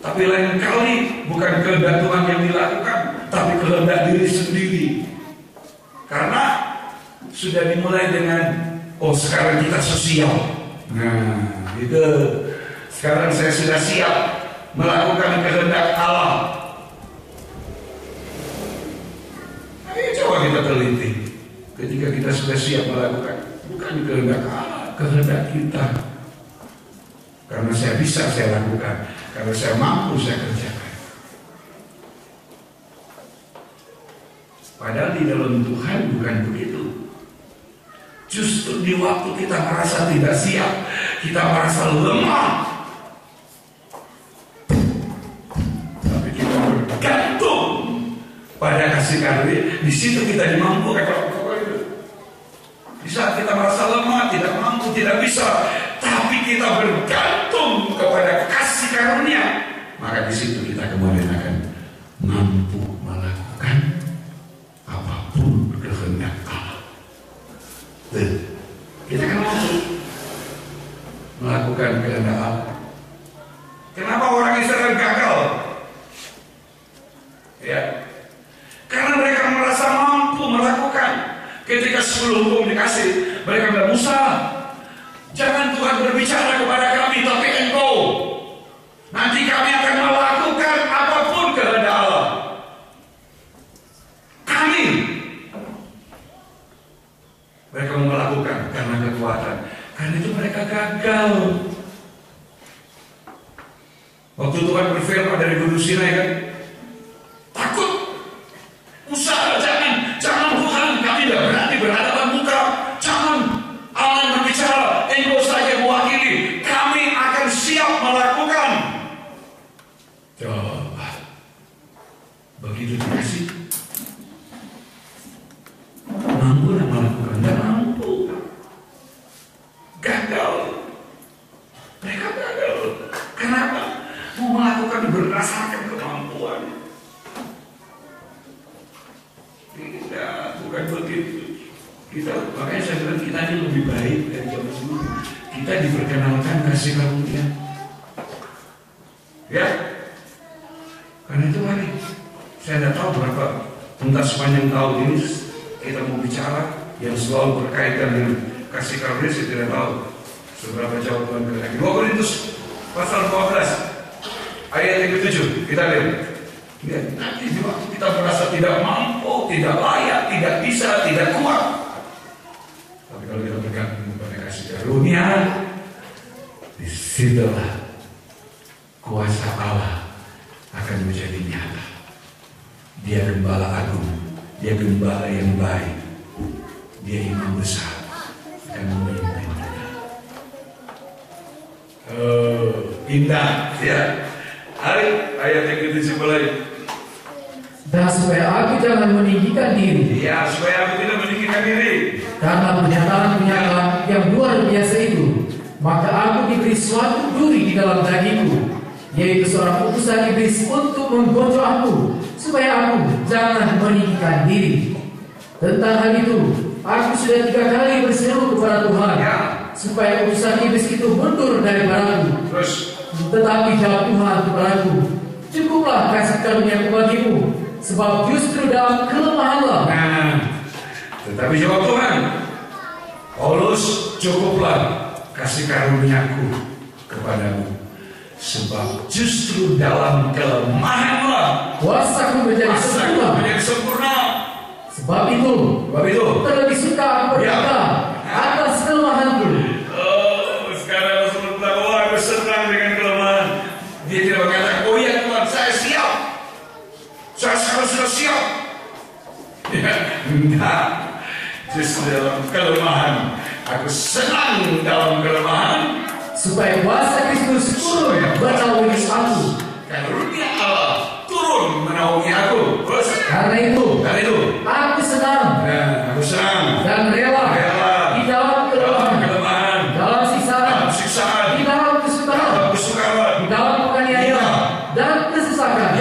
Tapi lain kali bukan kehendak Tuhan yang dilakukan, tapi kehendak diri sendiri. Karena sudah dimulai dengan, oh sekarang kita sosial. Nah, itu sekarang saya sudah siap melakukan kehendak Allah. Ayo coba kita teliti. Ketika kita sudah siap melakukan, bukan kehendak Allah, kehendak kita. Karena saya bisa, saya lakukan. Karena saya mampu, saya kerjakan. Padahal di dalam Tuhan bukan begitu. Justru di waktu kita merasa tidak siap, kita merasa lemah, tapi kita bergantung pada kasih karunia. Di situ kita dimampukan. Di saat kita merasa lemah, tidak mampu, tidak bisa, tapi kita bergantung kepada kasih karunia, maka di situ kita kemudian akan mampu melakukan apapun kehendak Allah. Kita akan mampu melakukan kehendak Allah. Kenapa orang Israel gagal? Ya, karena mereka merasa mampu melakukan. Ketika 10 hukum dikasih, mereka bilang, Musa, jangan Tuhan berbicara kepada kami, tapi engkau. Nanti kami akan melakukan apapun kehendak Allah. Kami. Mereka melakukan karena kekuatan. Karena itu mereka gagal. Waktu Tuhan berfirman dari Gunung Sinai kan, takut. Musa, jangan Tuhan, kami tidak berani berhadapan muka. Jangan Allah yang berbicara, engkau saja mewakili. Kami akan siap melakukan. Coba, begitu dikasih, mampu dan melakukan, dan mampu. Gagal. Mereka gagal. Kenapa? Mau melakukan berdasarkan kemampuan. Tidak, bukan begitu. Makanya saya bilang kita ini lebih baik dari zaman dulu. Kita diperkenalkan kasih karunia. Ya, karena itu mari. Saya tidak tahu berapa entah sepanjang tahun ini kita mau bicara yang selalu berkaitan dengan kasih karunia. Saya tidak tahu seberapa jauh Tuhan berkati. 2 Korintus pasal 12 ayat yang ke-7 kita lihat. Ya, nanti di waktu kita merasa tidak mampu, tidak layak, tidak bisa, tidak kuat. Tapi kalau kita bergantung kepada kasih karunia, disitulah kuasa Allah akan menjadi nyata. Dia gembala agung, dia gembala yang baik, dia imam besar dan memimpin kita. Indah, ya. Hari ayat yang ke-7 mulai. Dan supaya aku jangan meninggikan diri. Ya, supaya aku tidak meninggikan diri. Karena pernyataan yang luar biasa itu, maka aku diberi suatu duri di dalam dagingku, yaitu seorang utusan iblis untuk menggocok aku, supaya aku jangan meninggikan diri. Tentang hal itu, aku sudah 3 kali berseru kepada Tuhan, supaya utusan iblis itu mundur daripadaku. Tetapi jawab Tuhan kepadaku, cukuplah kasih karunia-Ku bagimu, sebab justru dalam kelemahanlah. Tetapi jawab Tuhan, Paulus, cukuplah kasih karunia-Ku kepadamu, sebab justru dalam kelemahanlah kuasa-Ku menjadi sempurna. Sebab itu terlebih suka aku berkata atas kelemahanku. Sekarang Rasul bilang, aku senang dengan kelemahan. Dia tidak berkata, oh ya Tuhan, saya siap, saya sekarang sudah siap. Enggak, justru dalam kelemahan, aku senang dalam kelemahan, supaya kuasa Kristus turun menaungi aku. Karunia Allah turun menaungi aku. Karena itu aku senang dan rela di dalam kelemahan, dalam siksaan, di dalam kesukaran, di dalam penganiayaan dan kesesakan,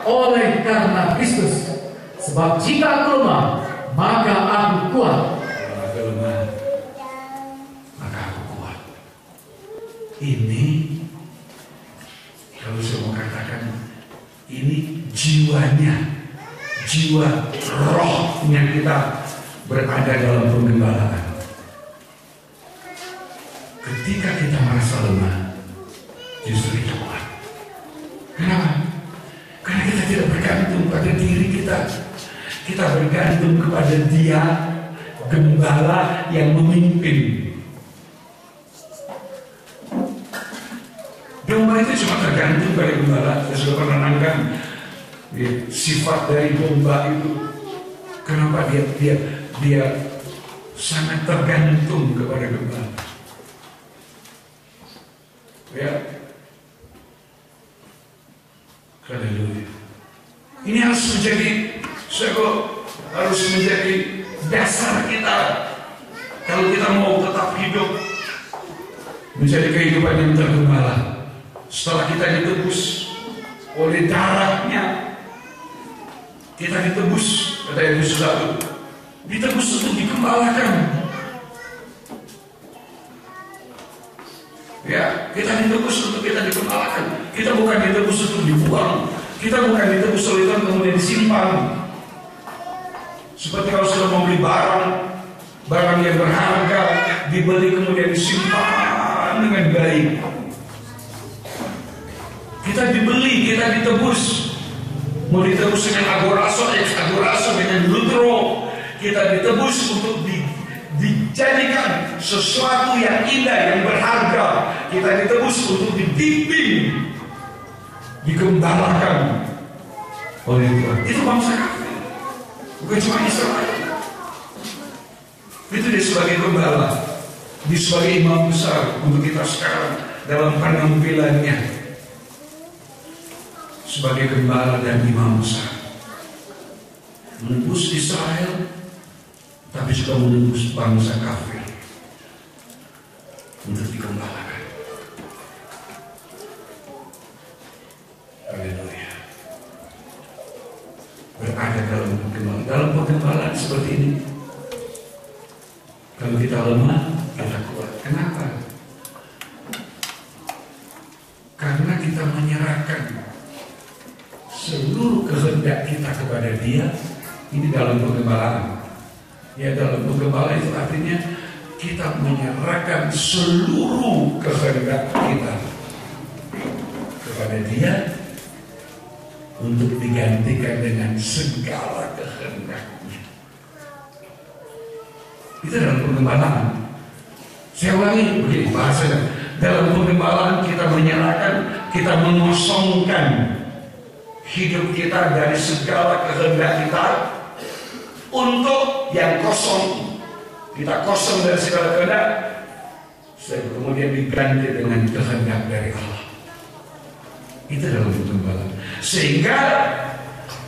oleh karena Kristus. Sebab jika aku lemah, maka aku kuat. Ini, kalau saya mau katakan, ini jiwanya, jiwa rohnya kita berada dalam penggembalaan. Ketika kita merasa lemah, justru kita kuat. Kenapa? Karena kita tidak bergantung pada diri kita. Kita bergantung kepada Dia, Gembala yang memimpin. Domba itu cuma tergantung pada gembala. Saya sudah pernah nangkan sifat dari domba itu. Kenapa dia sangat tergantung kepada gembala. Ya, haleluya. Ini harus menjadi dasar kita kalau kita mau tetap hidup menjadi kehidupan yang tergembala. Setelah kita ditebus oleh darahnya, kita ditebus, kata Yesus lalu, ditebus untuk digembalakan. Ya, kita ditebus untuk kita digembalakan. Kita bukan ditebus untuk dibuang. Kita bukan ditebus oleh Tuhan kemudian disimpan. Seperti kalau sudah mau beli barang yang berharga, dibeli kemudian disimpan dengan baik. Kita dibeli, kita ditebus. Mau ditebus dengan agoraso, dengan lutro. Kita ditebus untuk dijadikan sesuatu yang indah, yang berharga. Kita ditebus untuk dibimbing, digembalakan oleh Tuhan. Itu bangsa kafir, bukan cuma Israel. Itu dia sebagai gembala, dia sebagai imam besar untuk kita sekarang dalam penampilannya sebagai gembala dan imam besar, menebus Israel, tapi juga menebus bangsa kafir untuk digembalakan. Haleluya. Berada dalam penggembalaan seperti ini. Kalau kita lemah, kita kuat. Kenapa? Karena kita menyerahkan seluruh kehendak kita kepada Dia. Ini dalam penggembalaan. Ya, dalam penggembalaan itu artinya kita menyerahkan seluruh kehendak kita kepada Dia untuk digantikan dengan segala kehendaknya. Itu dalam penggembalaan. Saya ulangi begini bahasanya. Dalam penggembalaan kita menyerahkan, kita mengosongkan hidup kita dari segala kehendak kita untuk yang kosong. Kita kosong dari segala kehendak, kemudian diganti dengan kehendak dari Allah. Itu dalam penggembalaan. Sehingga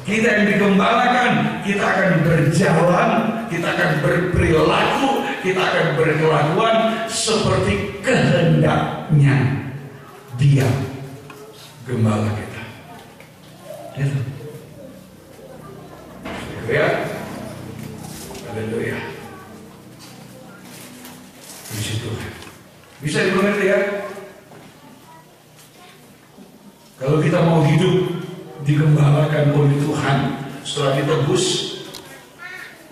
kita yang digembalakan, kita akan berjalan, kita akan berperilaku, kita akan berkelakuan seperti kehendaknya Dia, gembala kita. Itu. Haleluya. Haleluya. Puji Tuhan. Bisa dimengerti ya? Kalau kita mau hidup digembalakan oleh Tuhan setelah ditebus,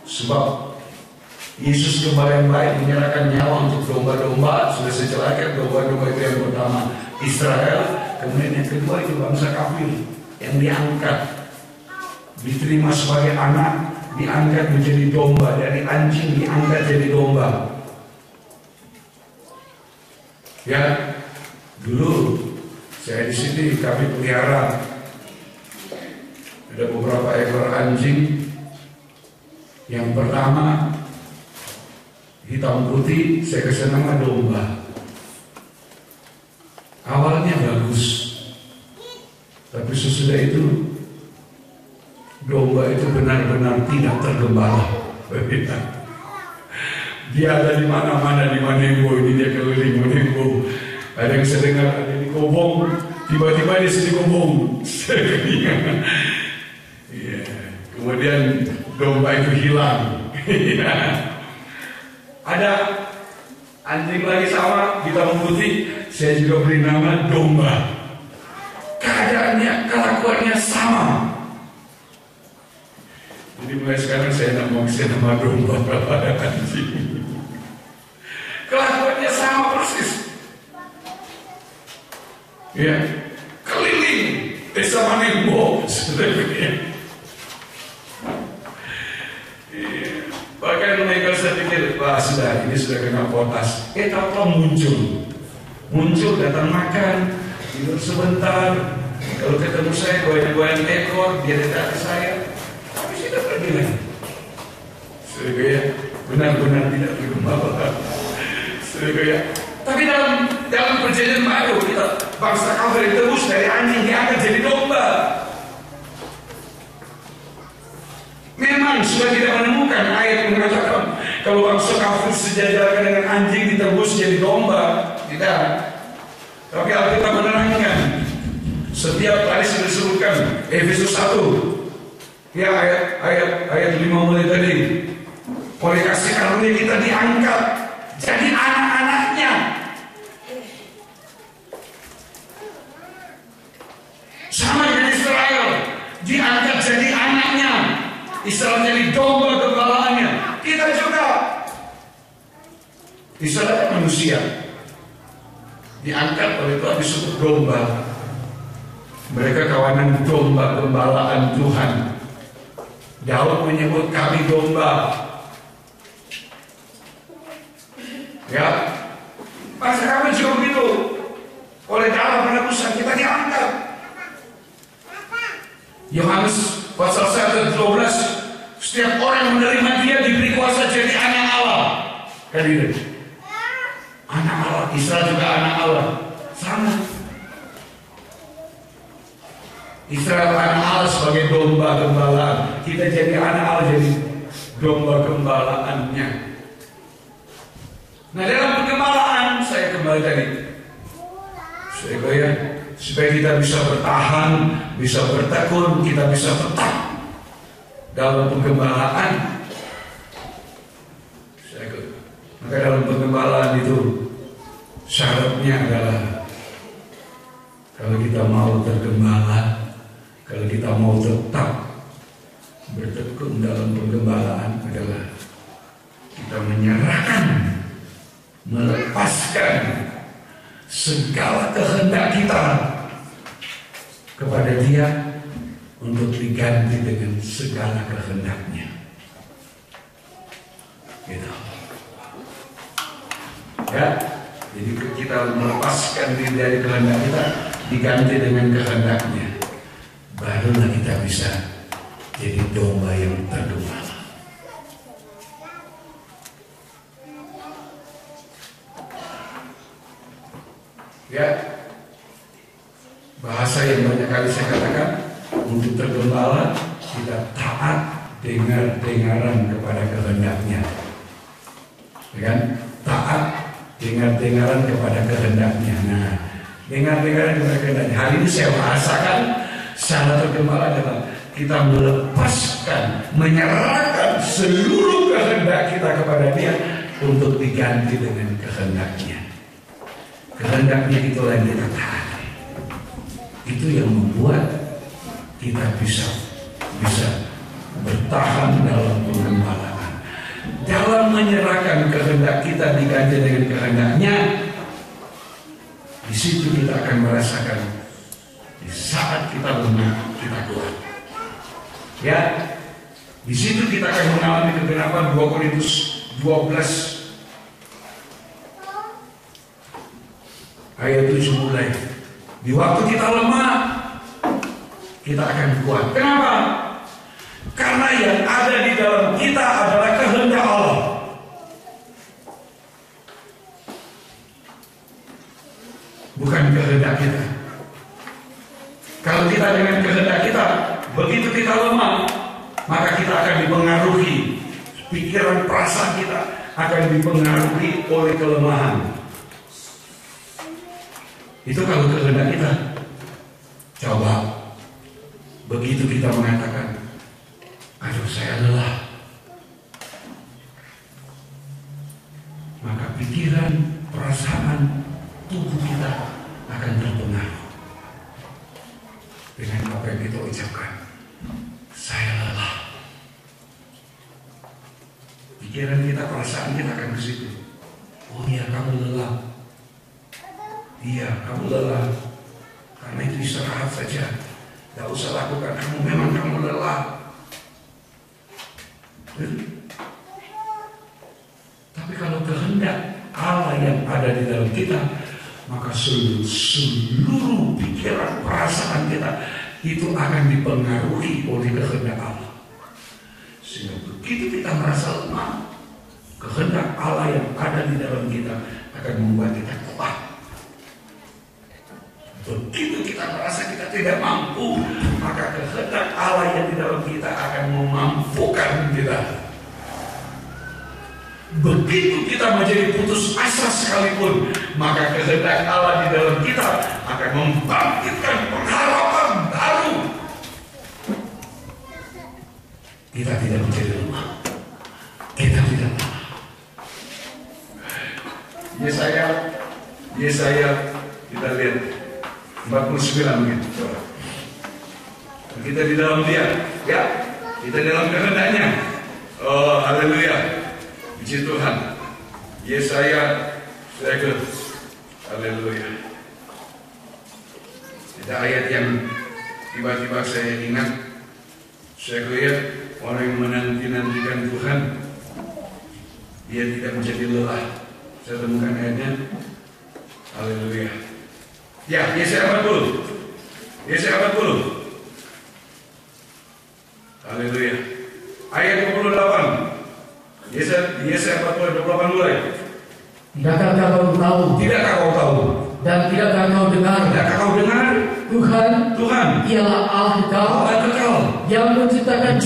sebab Yesus gembala yang baik menyerahkan nyawa untuk domba-domba. Sudah saya jelaskan, domba-domba itu yang pertama Israel, kemudian yang kedua itu bangsa kafir yang diangkat, diterima sebagai anak, diangkat menjadi domba, dari anjing diangkat jadi domba. Ya, dulu saya di sini kami pelihara ada beberapa ekor anjing. Yang pertama hitam putih, saya kesana sama domba. Awalnya bagus, tapi sesudah itu domba itu benar-benar tidak tergembala. Dia ada di mana-mana, di Manembo ini dia keliling Manembo. Ada yang saya dengar ada di Kobong, tiba-tiba di sini Kobong. Ya. Kemudian domba itu hilang. Ada anjing lagi sama, hitam putih, saya juga beri nama domba. Keadaannya, kelakuannya sama. Jadi mulai sekarang saya tidak mau kasih nama domba pada anjing. Kelakuannya sama persis. Ya, keliling desa Manembo. Bahkan mereka saya pikir, wah sudah, ini sudah kena potas. Tahu muncul datang makan, tidur sebentar. Kalau ketemu saya goyang-goyang ekor, dia dekat saya. Tapi sudah pergi lagi. Sudah benar-benar tidak bergembala. Sudah. Tapi dalam perjanjian baru kita bangsa kafir ditebus dari anjing diangkat jadi domba. Memang sudah tidak menemukan ayat yang mengatakan kalau bangsa kafir sejajarkan dengan anjing ditebus jadi domba. Tidak. Tapi Alkitab menerangkan setiap tadi sudah disebutkan Efesus 1 ya ayat 5 mulai tadi, oleh kasih karunia kita diangkat jadi anak-anaknya. Sama dengan Israel diangkat jadi anaknya. Israel jadi domba gembalaannya. Kita juga. Israel manusia diangkat oleh Tuhan disebut domba. Mereka kawanan domba gembalaan Tuhan. Daud menyebut kami domba. Ya, masa kami juga begitu. Oleh darah penebusan kita diangkat. Yohanes pasal 1 ayat 12, setiap orang yang menerima dia diberi kuasa jadi anak Allah. Kan itu? Anak Allah, Israel juga anak Allah. Sama. Israel anak Allah sebagai domba gembalaan. Kita jadi anak Allah, jadi domba gembalaannya. Nah dalam penggembalaan saya kembali tadi, saya goyang supaya kita bisa bertahan, bisa bertekun, kita bisa tetap dalam penggembalaan. Maka dalam penggembalaan itu syaratnya adalah kalau kita mau tergembala, kalau kita mau tetap bertekun dalam penggembalaan adalah kita menyerahkan, melepaskan segala kehendak kita kepada Dia untuk diganti dengan segala kehendaknya. Gitu. Ya, jadi kita melepaskan diri dari kehendak kita, diganti dengan kehendaknya. Barulah kita bisa jadi domba yang tergembala. Ya, bahasa yang banyak kali saya katakan, untuk tergembala kita taat dengar-dengaran kepada kehendaknya, ya kan? Taat dengar-dengaran kepada kehendaknya. Nah, dengar-dengar kehendaknya. Hari ini saya merasakan secara tergembala kita melepaskan, menyerahkan seluruh kehendak kita kepada Dia untuk diganti dengan kehendaknya. Kehendaknya itulah yang kita taati. Itu yang membuat kita bisa bertahan dalam pengembalaan. Dalam menyerahkan kehendak kita diganti dengan kehendaknya, di situ kita akan merasakan di saat kita lemah kita kuat. Ya, di situ kita akan mengalami kegenapan 2 Korintus 12 ayat 7 mulai. Di waktu kita lemah, kita akan kuat. Kenapa? Karena yang ada di dalam kita adalah kehendak Allah. Bukan kehendak kita. Kalau kita dengan kehendak kita, begitu kita lemah, maka kita akan dipengaruhi. Pikiran perasaan kita akan dipengaruhi oleh kelemahan. Itu kalau kehendak kita. Coba begitu kita mengatakan, aduh saya lelah, maka pikiran, perasaan, tubuh kita akan terpengaruh dengan apa yang kita ucapkan. Saya lelah. Pikiran kita, perasaan kita akan ke situ. Oh iya, kamu lelah. Iya, kamu lelah. Karena itu istirahat saja. Tidak usah lakukan. Kamu lelah. Tapi kalau kehendak Allah yang ada di dalam kita, maka seluruh pikiran, perasaan kita itu akan dipengaruhi oleh kehendak Allah. Sehingga begitu kita merasa lemah, kehendak Allah yang ada di dalam kita akan membuat kita kuat. Begitu kita merasa kita tidak mampu, maka kehendak Allah yang di dalam kita akan memampukan kita. Begitu kita menjadi putus asa sekalipun, maka kehendak Allah di dalam kita akan membangkitkan pengharapan baru. Kita tidak menjadi lemah. Kita tidak lemah. Yesaya kita lihat 49 mungkin. Kita di dalam Dia, ya, kita dalam kehendaknya. Oh, haleluya. Puji Tuhan. Yesaya, haleluya. Ada ayat yang tiba-tiba saya ingat. Saya lihat orang yang menanti-nantikan Tuhan, dia tidak menjadi lelah. Saya temukan ayatnya. Haleluya. Ya, Yesaya 40. Yesaya 40. Haleluya. Ayat 28. Yesaya 40 28 mulai. Tidakkah kau tahu? Tidakkah kau tahu? Dan tidakkah kau dengar? Tidakkah kau dengar? Tuhan ialah Allah kekal, yang menciptakan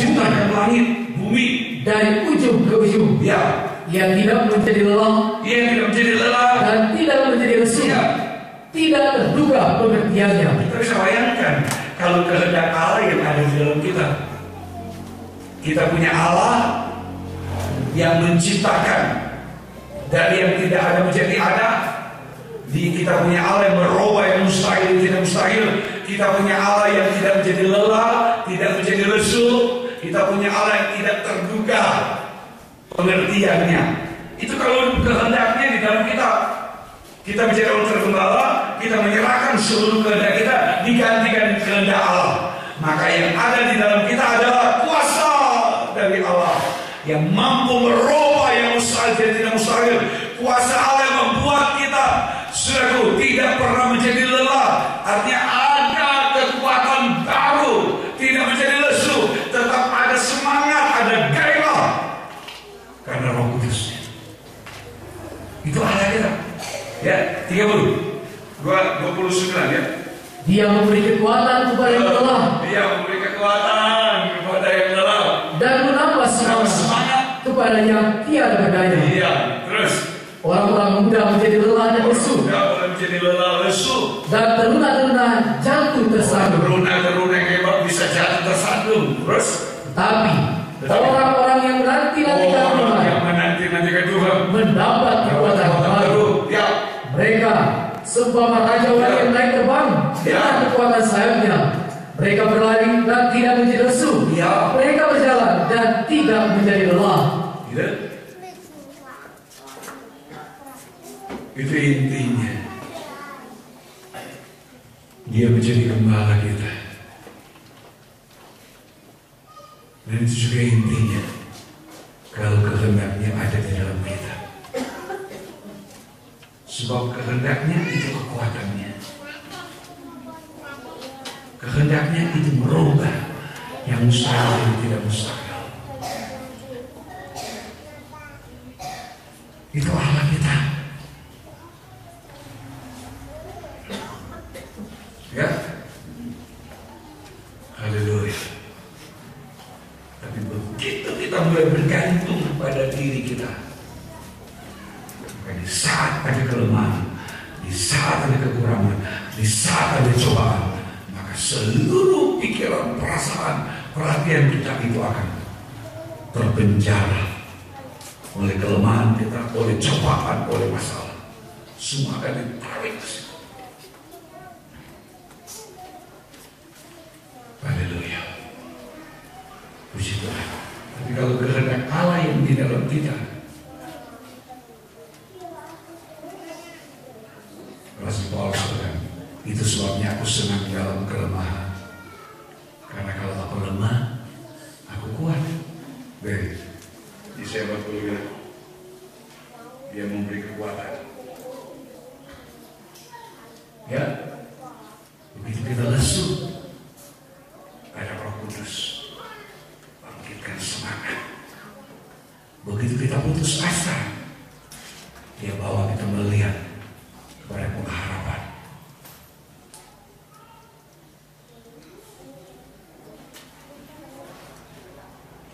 langit, bumi dari ujung ke ujung. Ya. Yang tidak menjadi lelah, dan tidak menjadi lesu. Ya. Tidak terduga pengertiannya. Kita bisa bayangkan kalau kehendak Allah yang ada di dalam kita. Kita punya Allah yang menciptakan dari yang tidak ada menjadi ada. Kita punya Allah yang merubah yang mustahil tidak mustahil. Kita punya Allah yang tidak menjadi lelah, tidak menjadi lesu. Kita punya Allah yang tidak terduga pengertiannya. Itu kalau kehendaknya di dalam kita. Kita menjadi orang tergembala, kita menyerahkan seluruh kehendak kita digantikan kehendak Allah. Maka yang ada di dalam kita adalah kuasa dari Allah yang mampu merubah yang mustahil dan tidak mustahil. Kuasa Allah yang membuat kita, saudaraku, tidak pernah menjadi lelah. Artinya ada kekuatan baru, tidak menjadi lesu, tetap ada semangat, ada gairah karena Roh Kudus. Itu Allah kita. Ya, 29 ya. Dia memberi kekuatan kepada yang lelah. Dia memberi kekuatan kepada yang lelah. Dan menambah semangat kepada yang tiada berdaya. Iya, terus orang-orang muda menjadi lelah dan lesu. menjadi lelah lesu. Dan teruna-teruna jatuh tersandung. Teruna-teruna yang hebat bisa jatuh tersandung. Terus? Tapi orang-orang yang menanti-nantikan Tuhan, yang menanti-nantikan Tuhan mendapat kekuatan baru. Ya. Mereka seumpama raja wali yang naik terbang dengan kekuatan sayapnya. Mereka berlari dan tidak menjadi lesu. Ya. Mereka berjalan dan tidak menjadi lelah. Ya. Itu intinya. Dia menjadi gembala kita. Dan itu juga intinya. Kalau kehendaknya ada di dalam kita. Sebab kehendaknya itu kekuatannya. Kehendaknya itu merubah yang mustahil dan tidak mustahil. Itu Allah kita. Ya, haleluya. Tapi begitu kita mulai bergantung pada diri kita, di saat ada kelemahan, di saat ada kekurangan, di saat ada cobaan, maka seluruh pikiran, perasaan, perhatian kita itu akan terpenjara oleh kelemahan kita, oleh cobaan, oleh masalah. Semua akan ditarik ke situ. Haleluya. Puji Tuhan. Tapi kalau kehendak Allah yang di dalam kita, Rasul Paulus bilang, itu sebabnya aku senang dalam kelemahan. Karena kalau aku lemah, aku kuat. Baik. Di sepak bola, dia memberi kekuatan. Ya, begitu kita lesu, ada Roh Kudus bangkitkan semangat. Begitu kita putus asa, dia bawa kita melihat kepada pengharapan.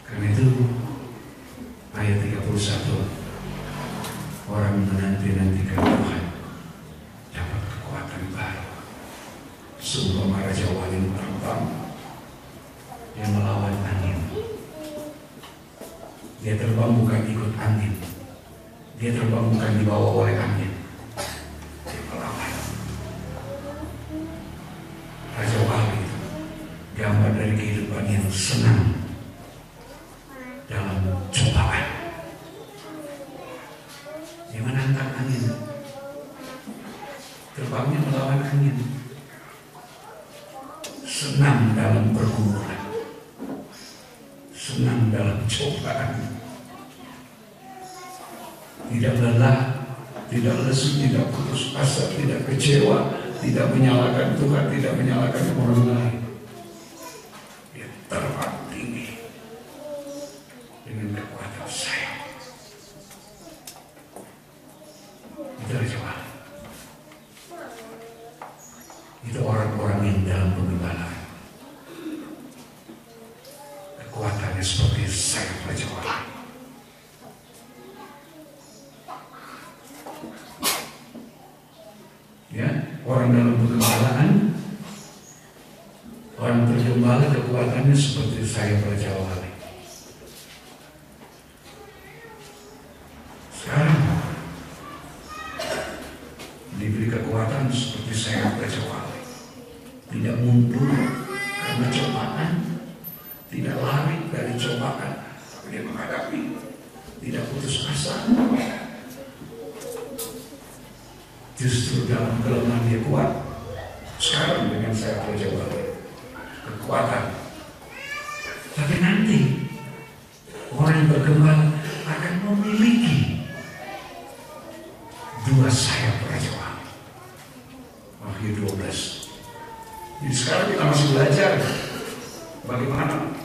Karena itu ayat 31, orang menanti-nantikan Tuhan dapat kekuatan baru. Seumpama raja wali terbang yang melawan angin. Dia terbang bukan ikut angin. Dia terbang bukan dibawa oleh angin. Dia melawan. Raja wali itu gambar dari kehidupan yang senang dalam cobaan. Dia menantang angin. Terbangnya melawan angin. Senang dalam pergumulan. Senang dalam cobaan. Tidak lelah, tidak lesu, tidak putus asa, tidak kecewa, tidak menyalahkan Tuhan, tidak menyalahkan orang lain. Dia terbang tinggi dengan kekuatan sayap. Itu Raja Wali. Itu orang-orang yang dalam penggembalaan. Kekuatannya seperti sayap Raja Wali. Ya, orang dalam penggembalaan, orang bergembala kekuatannya seperti sayap Raja Wali. Sekarang diberi kekuatan seperti sayap Raja Wali. Tidak mundur karena cobaan, tidak lari dari cobaan, tapi dia menghadapi, tidak putus asa. Justru dalam kelemahan dia kuat. Sekarang dengan sayap Raja Wali, kekuatan. Tapi nanti orang yang bergembala akan memiliki dua sayap Raja Wali. Wahyu 12. Jadi sekarang kita masih belajar bagaimana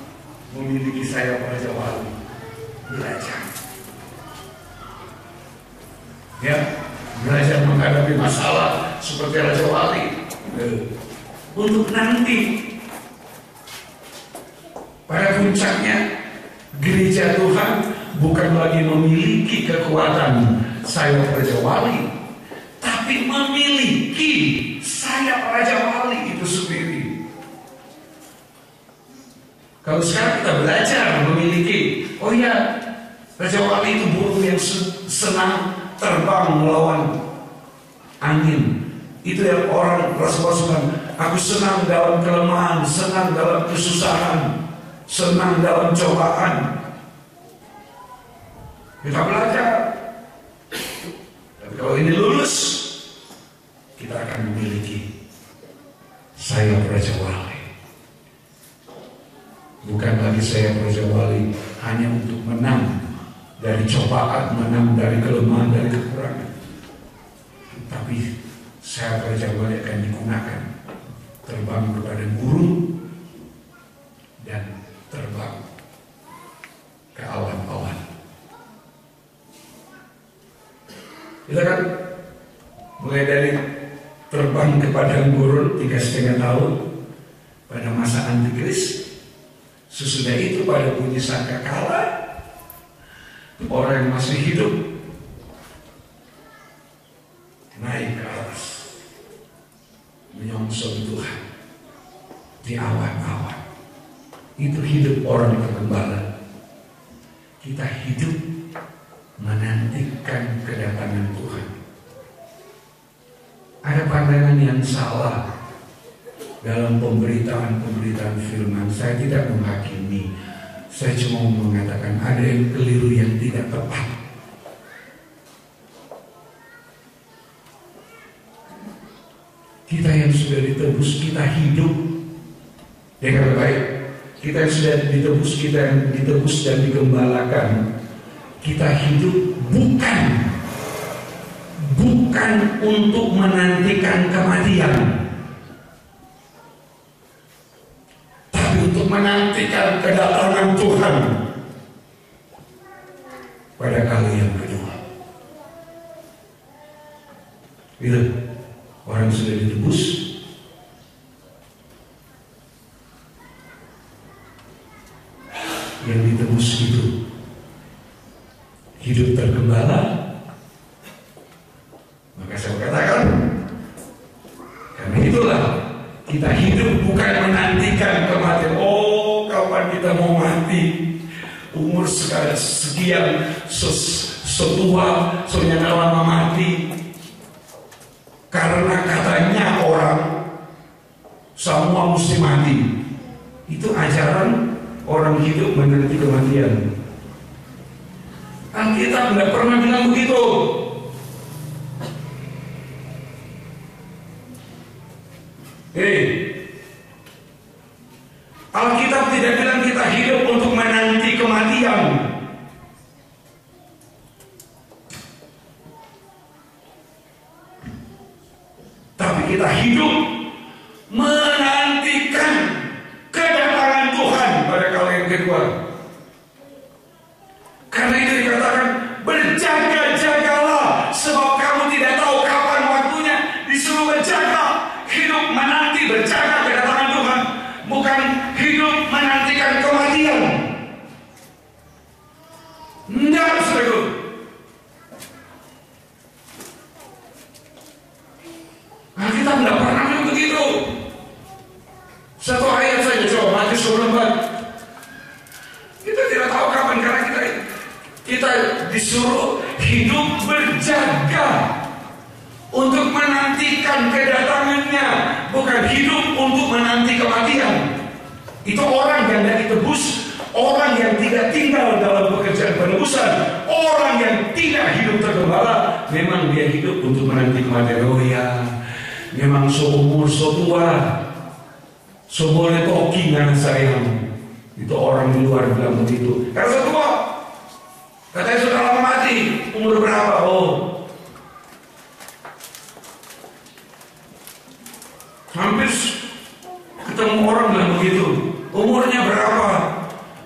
memiliki sayap Raja Wali. Belajar. Ya, belajar menghadapi masalah seperti Raja Wali. Untuk nanti pada puncaknya gereja Tuhan bukan lagi memiliki kekuatan sayap Raja Wali, tapi tapi memiliki saya Raja Wali itu sendiri. Kalau sekarang kita belajar memiliki, oh ya, Raja Wali itu burung yang senang terbang melawan angin. Itu yang orang Rasul-Rasul, aku senang dalam kelemahan, senang dalam kesusahan, senang dalam cobaan. Kita belajar. Tapi kalau ini lulus, kita akan memiliki saya Raja Wali. Bukan lagi saya Raja Wali hanya untuk menang dari cobaan, menang dari kelemahan, dari kekurangan. Tapi saya Raja Wali akan digunakan terbang kepada burung dan terbang ke awan-awan. Kita kan mulai dari terbang ke padang gurun 3,5 tahun pada masa Antikris. Sesudah itu pada bunyi sangkakala, orang yang masih hidup naik ke atas, menyongsong Tuhan di awan-awan. Itu hidup orang tergembala. Kita hidup menantikan kedatangan Tuhan. Ada pandangan yang salah dalam pemberitaan firman. Saya tidak menghakimi, saya cuma mengatakan ada yang keliru, yang tidak tepat. Kita yang sudah ditebus, kita hidup dengan baik. Kita yang sudah ditebus, kita yang ditebus dan digembalakan, kita hidup bukan untuk menantikan kematian, untuk menantikan kedatangan Tuhan pada kali yang kedua. Bila orang sudah ditebus, yang ditebus itu hidup tergembala, maka saya katakan, karena itulah kita hidup bukan menantikan kematian. Oh, kapan kita mau mati? Umur sekian, setua, soalnya lama mati. Karena katanya orang semua mesti mati. Itu ajaran orang hidup menanti kematian. Alkitab tidak pernah bilang begitu. Alkitab tidak bilang kita hidup untuk menanti kematian. Tapi kita hidup menantikan kedatangan Tuhan pada kali yang kedua. Karena itu dikatakan, berjaga-jagalah, sebab kamu tidak tahu kapan waktunya. Disuruh berjaga, hidup menanti, berjaga kedatangan Tuhan, bukan hidup menantikan kematian. Tidak, saudara. Alkitab tidak pernah bilang begitu. Satu ayat saja, coba Matius 24. Kita tidak tahu kapan, karena kita disuruh hidup berjaga untuk menantikan kedatangannya, bukan hidup untuk menanti kematian. Itu orang yang tidak ditebus, orang yang tidak tinggal dalam pekerjaan penebusan, orang yang tidak hidup tergembala. Memang dia hidup untuk menanti kematian. Oh ya, memang seumur setua, seboleh toki dengan sayang. Itu orang di luar bilang begitu. Karena setua, katanya sudah lama mati. Umur berapa? Oh, hampir ketemu orang bilang begitu. Umurnya berapa?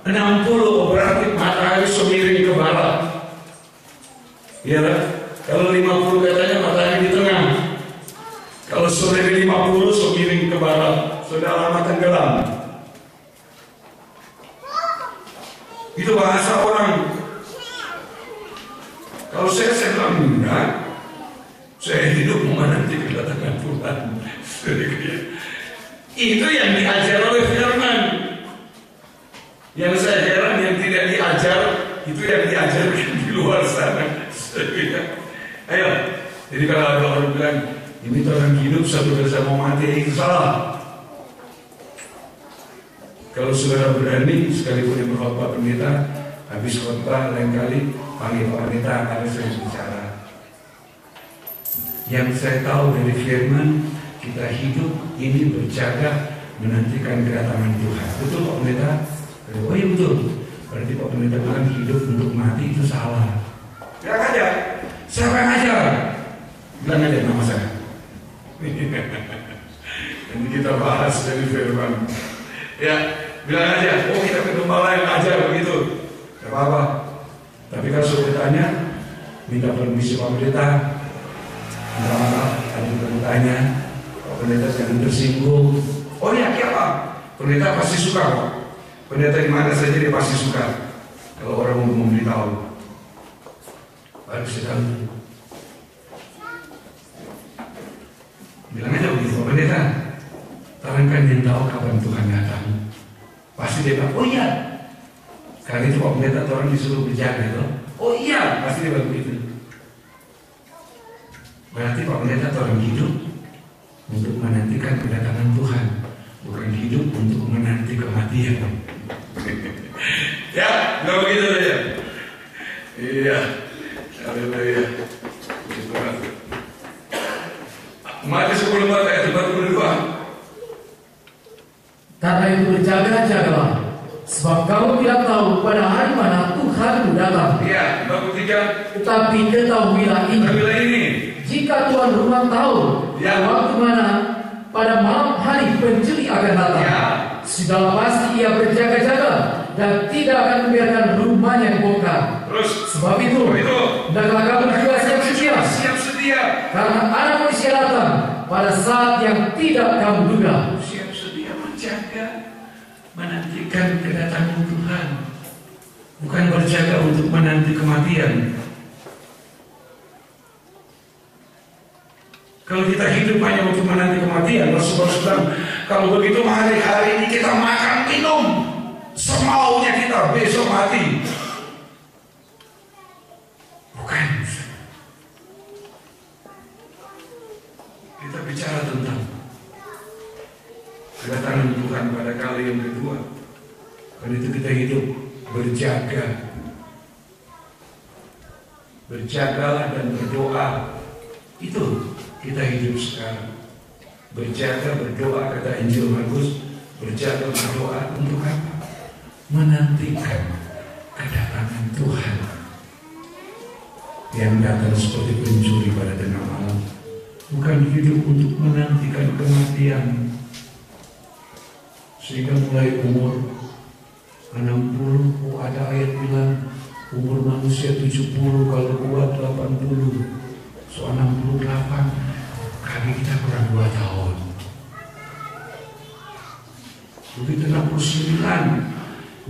60. Berarti matahari semiring ke barat. Ya, kalau 50 katanya matahari di tengah. Kalau sore 50 semiring ke barat, sudah lama tenggelam. Itu bahasa orang. Kalau saya bilang enggak. Saya hidup menanti kedatangan Tuhan. Itu yang diajar oleh firman. Yang saya heran yang tidak diajar, itu yang diajarkan di luar sana. Ayo, jadi kalau ada orang bilang ini orang hidup satu bersama mati, itu salah. Kalau saudara berani, sekalipun yang berkhotbah pendeta, habis khotbah lain kali panggil Pak Pendeta, ada saya bicara. Yang saya tahu dari firman, kita hidup ini berjaga menantikan kedatangan Tuhan. Betul Pak Pendeta? Oh iya betul. Berarti Pak Pendeta bilang hidup untuk mati itu salah. Bilang aja. Siapa yang ajar? Bilang aja nama saya. Ini kita bahas dari firman. Ya, bilang aja. Oh kita kegembala yang ajar begitu. Gak apa-apa. Tapi kalau sudah tanya, minta permisi Pak Pendeta. Minta maaf, tadi bertanya. Pak Pendeta jangan tersinggung. Oh iya, apa? Pendeta pasti suka kok. Pendeta di mana saja dia pasti suka. Kalau orang mau memberitahu, baru sedang bilang aja begitu, Pak Pendeta. Tarangkan yang tahu kapan Tuhan datang. Pasti dia bilang, oh iya. Kali itu Pak Pendeta orang disuruh berjaga itu. Oh iya, pasti dia bilang begitu. Berarti Pak Pendeta orang hidup untuk menantikan kedatangan Tuhan, bukan hidup untuk menanti kematian. Ya, nggak begitu saja. Iya, haleluya. Matius 10 ayat 42. Karena itu berjaga-jagalah, sebab kamu tidak tahu pada hari mana Tuhan datang. Iya, 43. Tetapi ketahuilah ini. Jika tuan rumah tahu waktu mana pada malam hari pencuri akan datang, sudah pasti ia berjaga-jaga dan tidak akan membiarkan rumahnya dibongkar. Sebab itu, hendaklah kamu juga siap sedia, karena Anak Manusia datang pada saat yang tidak kamu duga. Siap sedia menjaga, menantikan kedatangan Tuhan, bukan berjaga untuk menanti kematian. Kalau kita hidup hanya untuk menanti kematian, Rasulullah bilang, kalau begitu hari-hari ini kita makan minum semaunya kita, besok mati. Bukan. Kita bicara tentang kedatangan Tuhan pada kali yang kedua. Karena itu kita hidup berjaga. Berjagalah dan berdoa. Itu kita hidup sekarang. Berjaga, berdoa, kata Injil Markus. Berjaga, berdoa untuk apa? Menantikan kedatangan Tuhan yang datang seperti pencuri pada tengah malam. Bukan hidup untuk menantikan kematian. Sehingga mulai umur 60, ada ayat bilang umur manusia 70, kalau kuat 80. So 68, kami kita kurang 2 tahun. Begitu 69,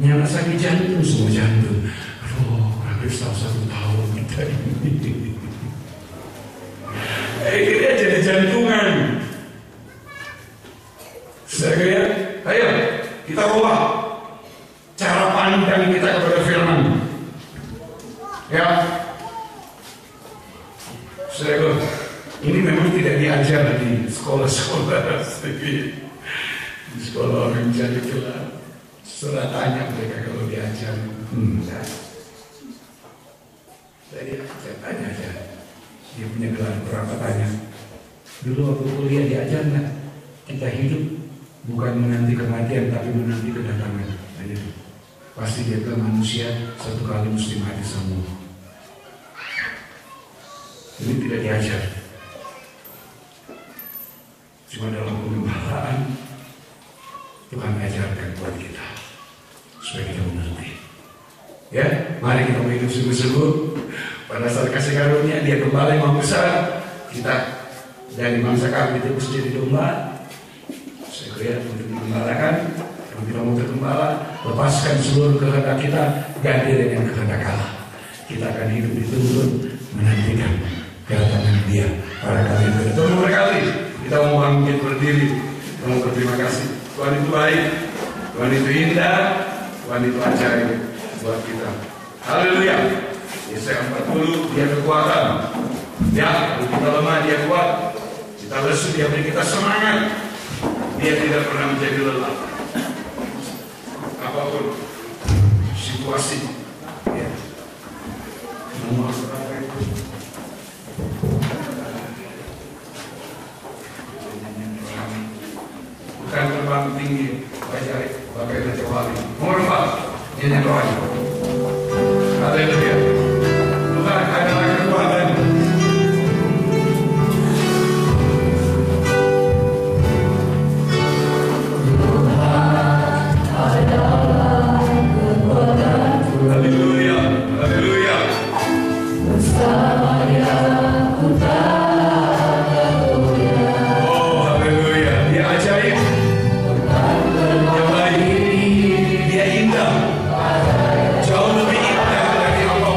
nyala sakit jantung, semua jantung. Aduh, hampir 1 tahun kita ini. Akhirnya jadi jantungan. Saya ayo kita ubah cara pandang kita kepada firman. Ya, saya ini memang tidak diajar di sekolah-sekolah, di sekolah orang jadi kelas. Setelah tanya mereka kalau diajar, saya tanya aja. Dia punya gelar berapa tanya. Dulu waktu kuliah diajar nggak? Kita hidup bukan menanti kematian, tapi menanti kedatangan. Pasti dia bilang manusia satu kali mesti mati semua. Ini tidak diajar. Cuma dalam pengembalaan Tuhan ajarkan buat kita supaya kita mengerti. Ya, mari kita hidup sungguh-sungguh. Pada saat kasih karunia dia kembali mau besar, kita dari bangsa kami itu mesti jadi domba. Saya kira untuk digembalakan, kalau kita mau tergembala, lepaskan seluruh kehendak kita, ganti dengan kehendak Allah. Kita akan hidup dituntun menantikan kedatangan Dia. pada kali ini. Tunggu berkali kita mau bangkit berdiri, kita mau berterima kasih. Tuhan itu baik, Tuhan itu indah, Tuhan itu ajaib buat kita. Haleluya. Yesaya 40, dia kekuatan. Ya, kalau kita lemah dia kuat. Kita lesu dia beri kita semangat. Dia tidak pernah menjadi lelah. Apapun situasi, ya. Bukan terbang tinggi, baik pakai Raja Wali. Nomor 4, ini doanya. Haleluya. Tuhan adalah kekuatan. Haleluya, haleluya. Oh, haleluya. Dia ajaib. Dia baik. Dia indah. Jauh lebih indah dari apa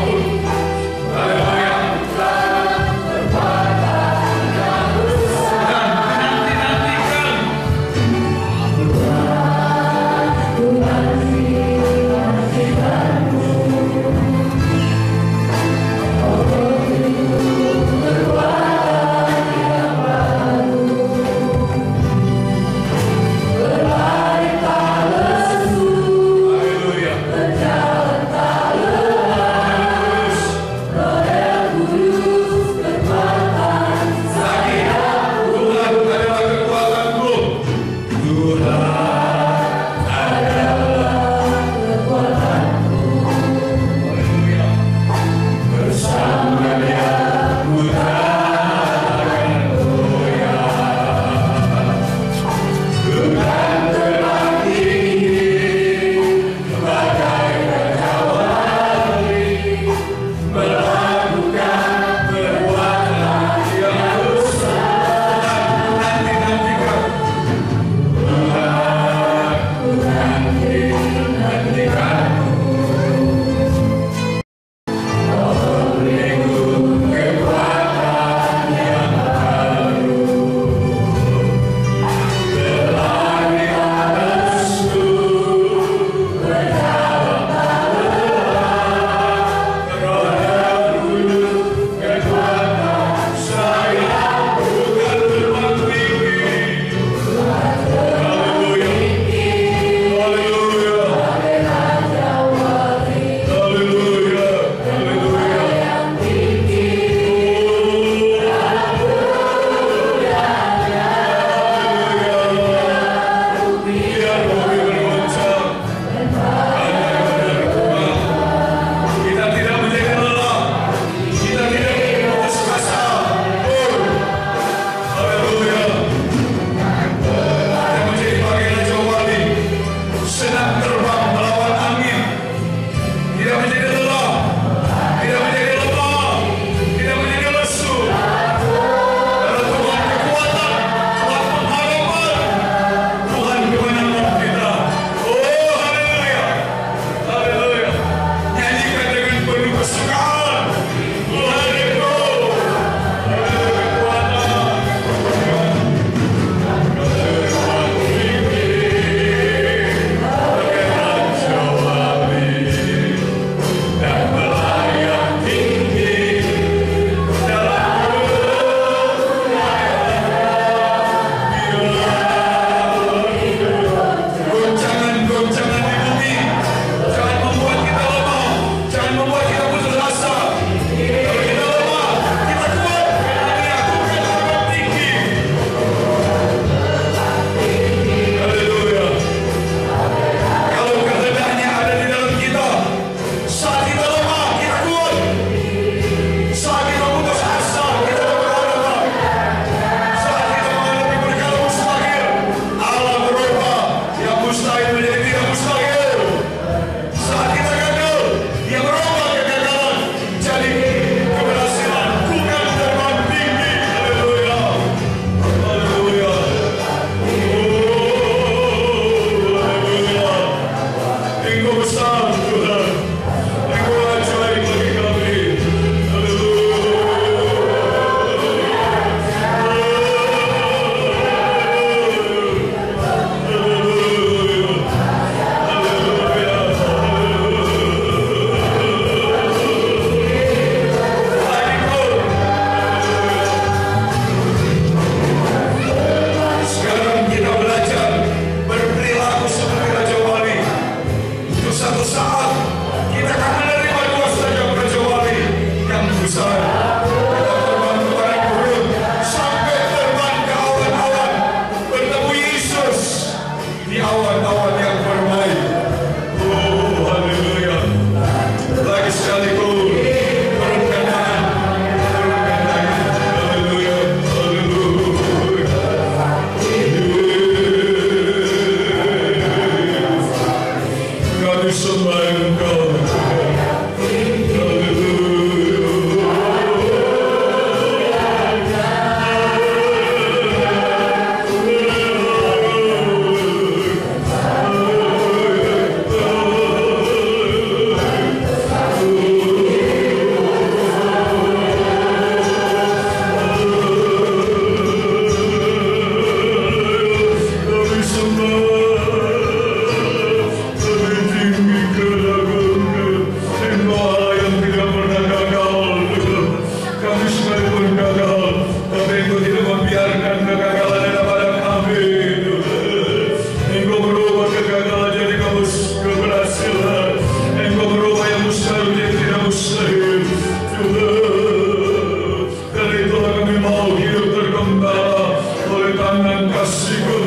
tangan kasih-Mu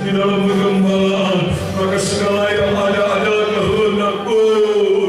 di dalam pengembalaan, maka segala yang ada adalah kehendak-Mu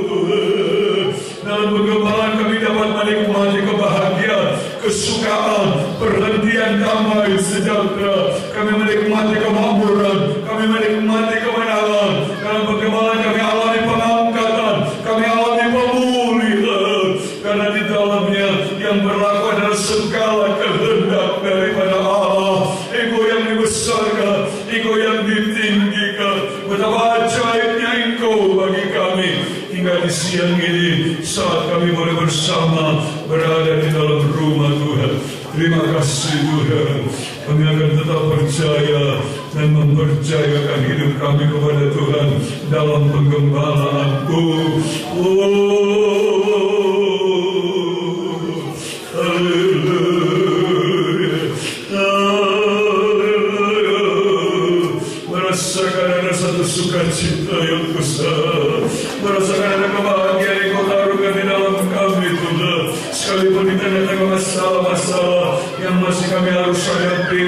Tuhan. Dalam pengembalaan kami dapat menikmati kebahagiaan, kesukaan, perhentian damai sejahtera. Kami menikmati kemakmuran, kami menikmati kemenangan. Dalam pengembalaan kami alami pengangkatan, kami alami pemulihan, karena di dalamnya yang berlaku adalah segala kehendak daripada Allah. Engkau yang dibesarkan, Engkau yang ditinggikan. Betapa ajaibnya Engkau bagi kami hingga di siang ini saat kami boleh bersama berada di dalam rumah Tuhan. Terima kasih Tuhan. Kami akan tetap percaya dan mempercayakan hidup kami kepada Tuhan dalam penggembalaanmu. Merasakan ada satu sukacita yang besar, merasakan ada kebahagiaan yang Kau taruhkan di dalam kami Tuhan. Sekalipun di tengah-tengah masalah-masalah yang masih kami harus hadapi,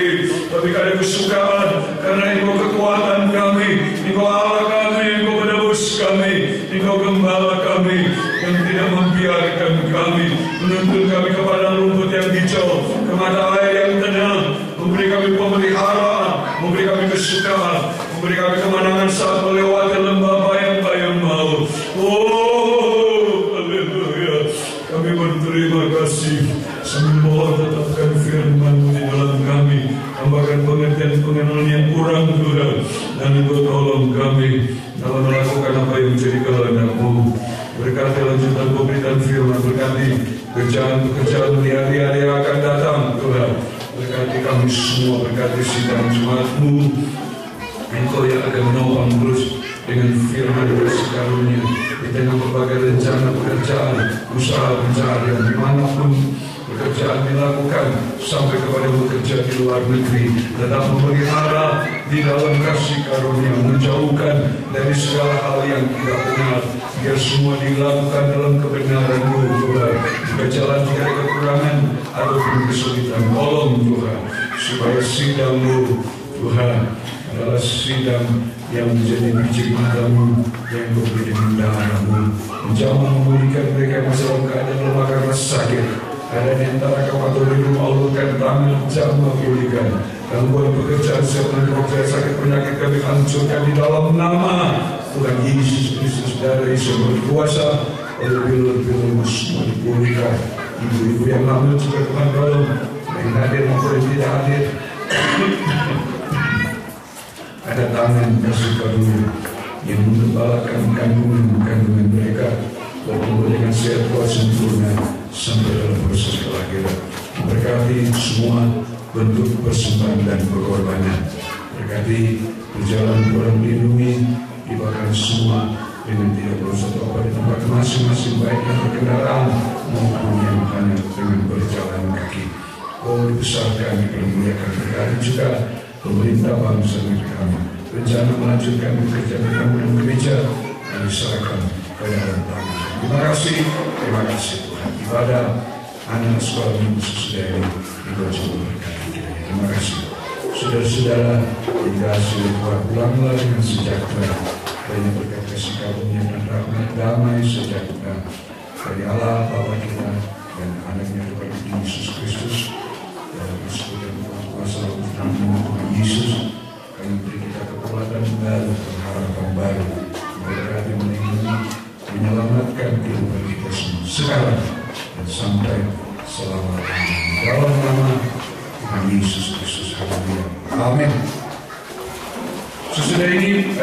tapi ada kesukaan karena Engkau kekuatan kami, Engkau Allah kami, Engkau penebus kami, Engkau gembala kami yang tidak membiarkan kami, menuntun kami kepada rumput yang hijau, ke mata air yang tenang, memberi kami pemeliharaan, memberi kami kesukaan, memberi kami kemenangan saat melewati lembah bayang-bayang maut. Oh, haleluya. Kami berterima kasih sambil mohon tetapkan firman-Mu di dalam kami, tambahkan pengertian pengenalan yang kurang Tuhan, dan Engkau tolong kami dalam melakukan apa yang menjadi kehendak-Mu. Berkati lanjutan pemberitaan firman, berkati pekerjaan-pekerjaan di hari-hari yang akan datang Tuhan. Berkati kami semua, berkati sidang jemaat-Mu. Engkau yang akan menopang terus dengan firman dan kasih karunia di tengah berbagai rencana pekerjaan, usaha pencarian dimanapun pekerjaan dilakukan, sampai kepada bekerja di luar negeri, tetap memelihara di dalam kasih karunia, menjauhkan dari segala hal yang tidak benar, biar semua dilakukan dalam kebenaran-Mu Tuhan. Jika jalan tidak ada kekurangan ataupun kesulitan, tolong Tuhan, supaya sidang-Mu Tuhan adalah sidang yang menjadi biji mata-Mu yang Kau beri dengan darah-Mu, menjamah memulihkan mereka yang masih dalam keadaan lemah karena sakit. Ada di antara kategori Allah tangan jamah pulihkan, dan buat pekerjaan siap dan pekerjaan sakit penyakit kami hancurkan di dalam nama Tuhan Yesus Kristus. Darah Yesus berkuasa, oleh bilur-bilur semua dipulihkan. Ibu-ibu yang hamil juga Tuhan tolong, yang hadir maupun yang tidak hadir. Ada tangan kasih karunia yang menggembalakan kandungan mereka, bertumbuh dengan sehat kuat sempurna sampai dalam proses kelahiran. Berkati semua bentuk persembahan dan pengorbanan. Berkati perjalanan orang dilindungi, dibakar semua dengan tidak berusaha apa di tempat masing-masing, baik yang berkendaraan maupun yang hanya dengan berjalan kaki. Oh, dibesarkan, dipermuliakan. Berkati juga pemerintah bangsa negeri kami, rencana melanjutkan pekerjaan kami dan gereja yang diserahkan ke dalam tangan. Terima kasih Tuhan. Ibadah anak sekolah minggu sesudah ini Engkau coba berkati kiranya. Terima kasih saudara-saudara, dikasih pulanglah dengan sejahtera, banyak berkat kasih karunia dan rahmat damai sejahtera dari Allah Bapa kita dan anaknya Tuhan Yesus Kristus. Dalam persekutuan kuasa Tuhan Yesus, kami beri kita kekuatan baru, pengharapan baru, berkati melindungi, menyelamatkan kehidupan kita semua sekarang dan sampai selama-lamanya. Dalam nama Tuhan Yesus Kristus. Amin. Sesudah ini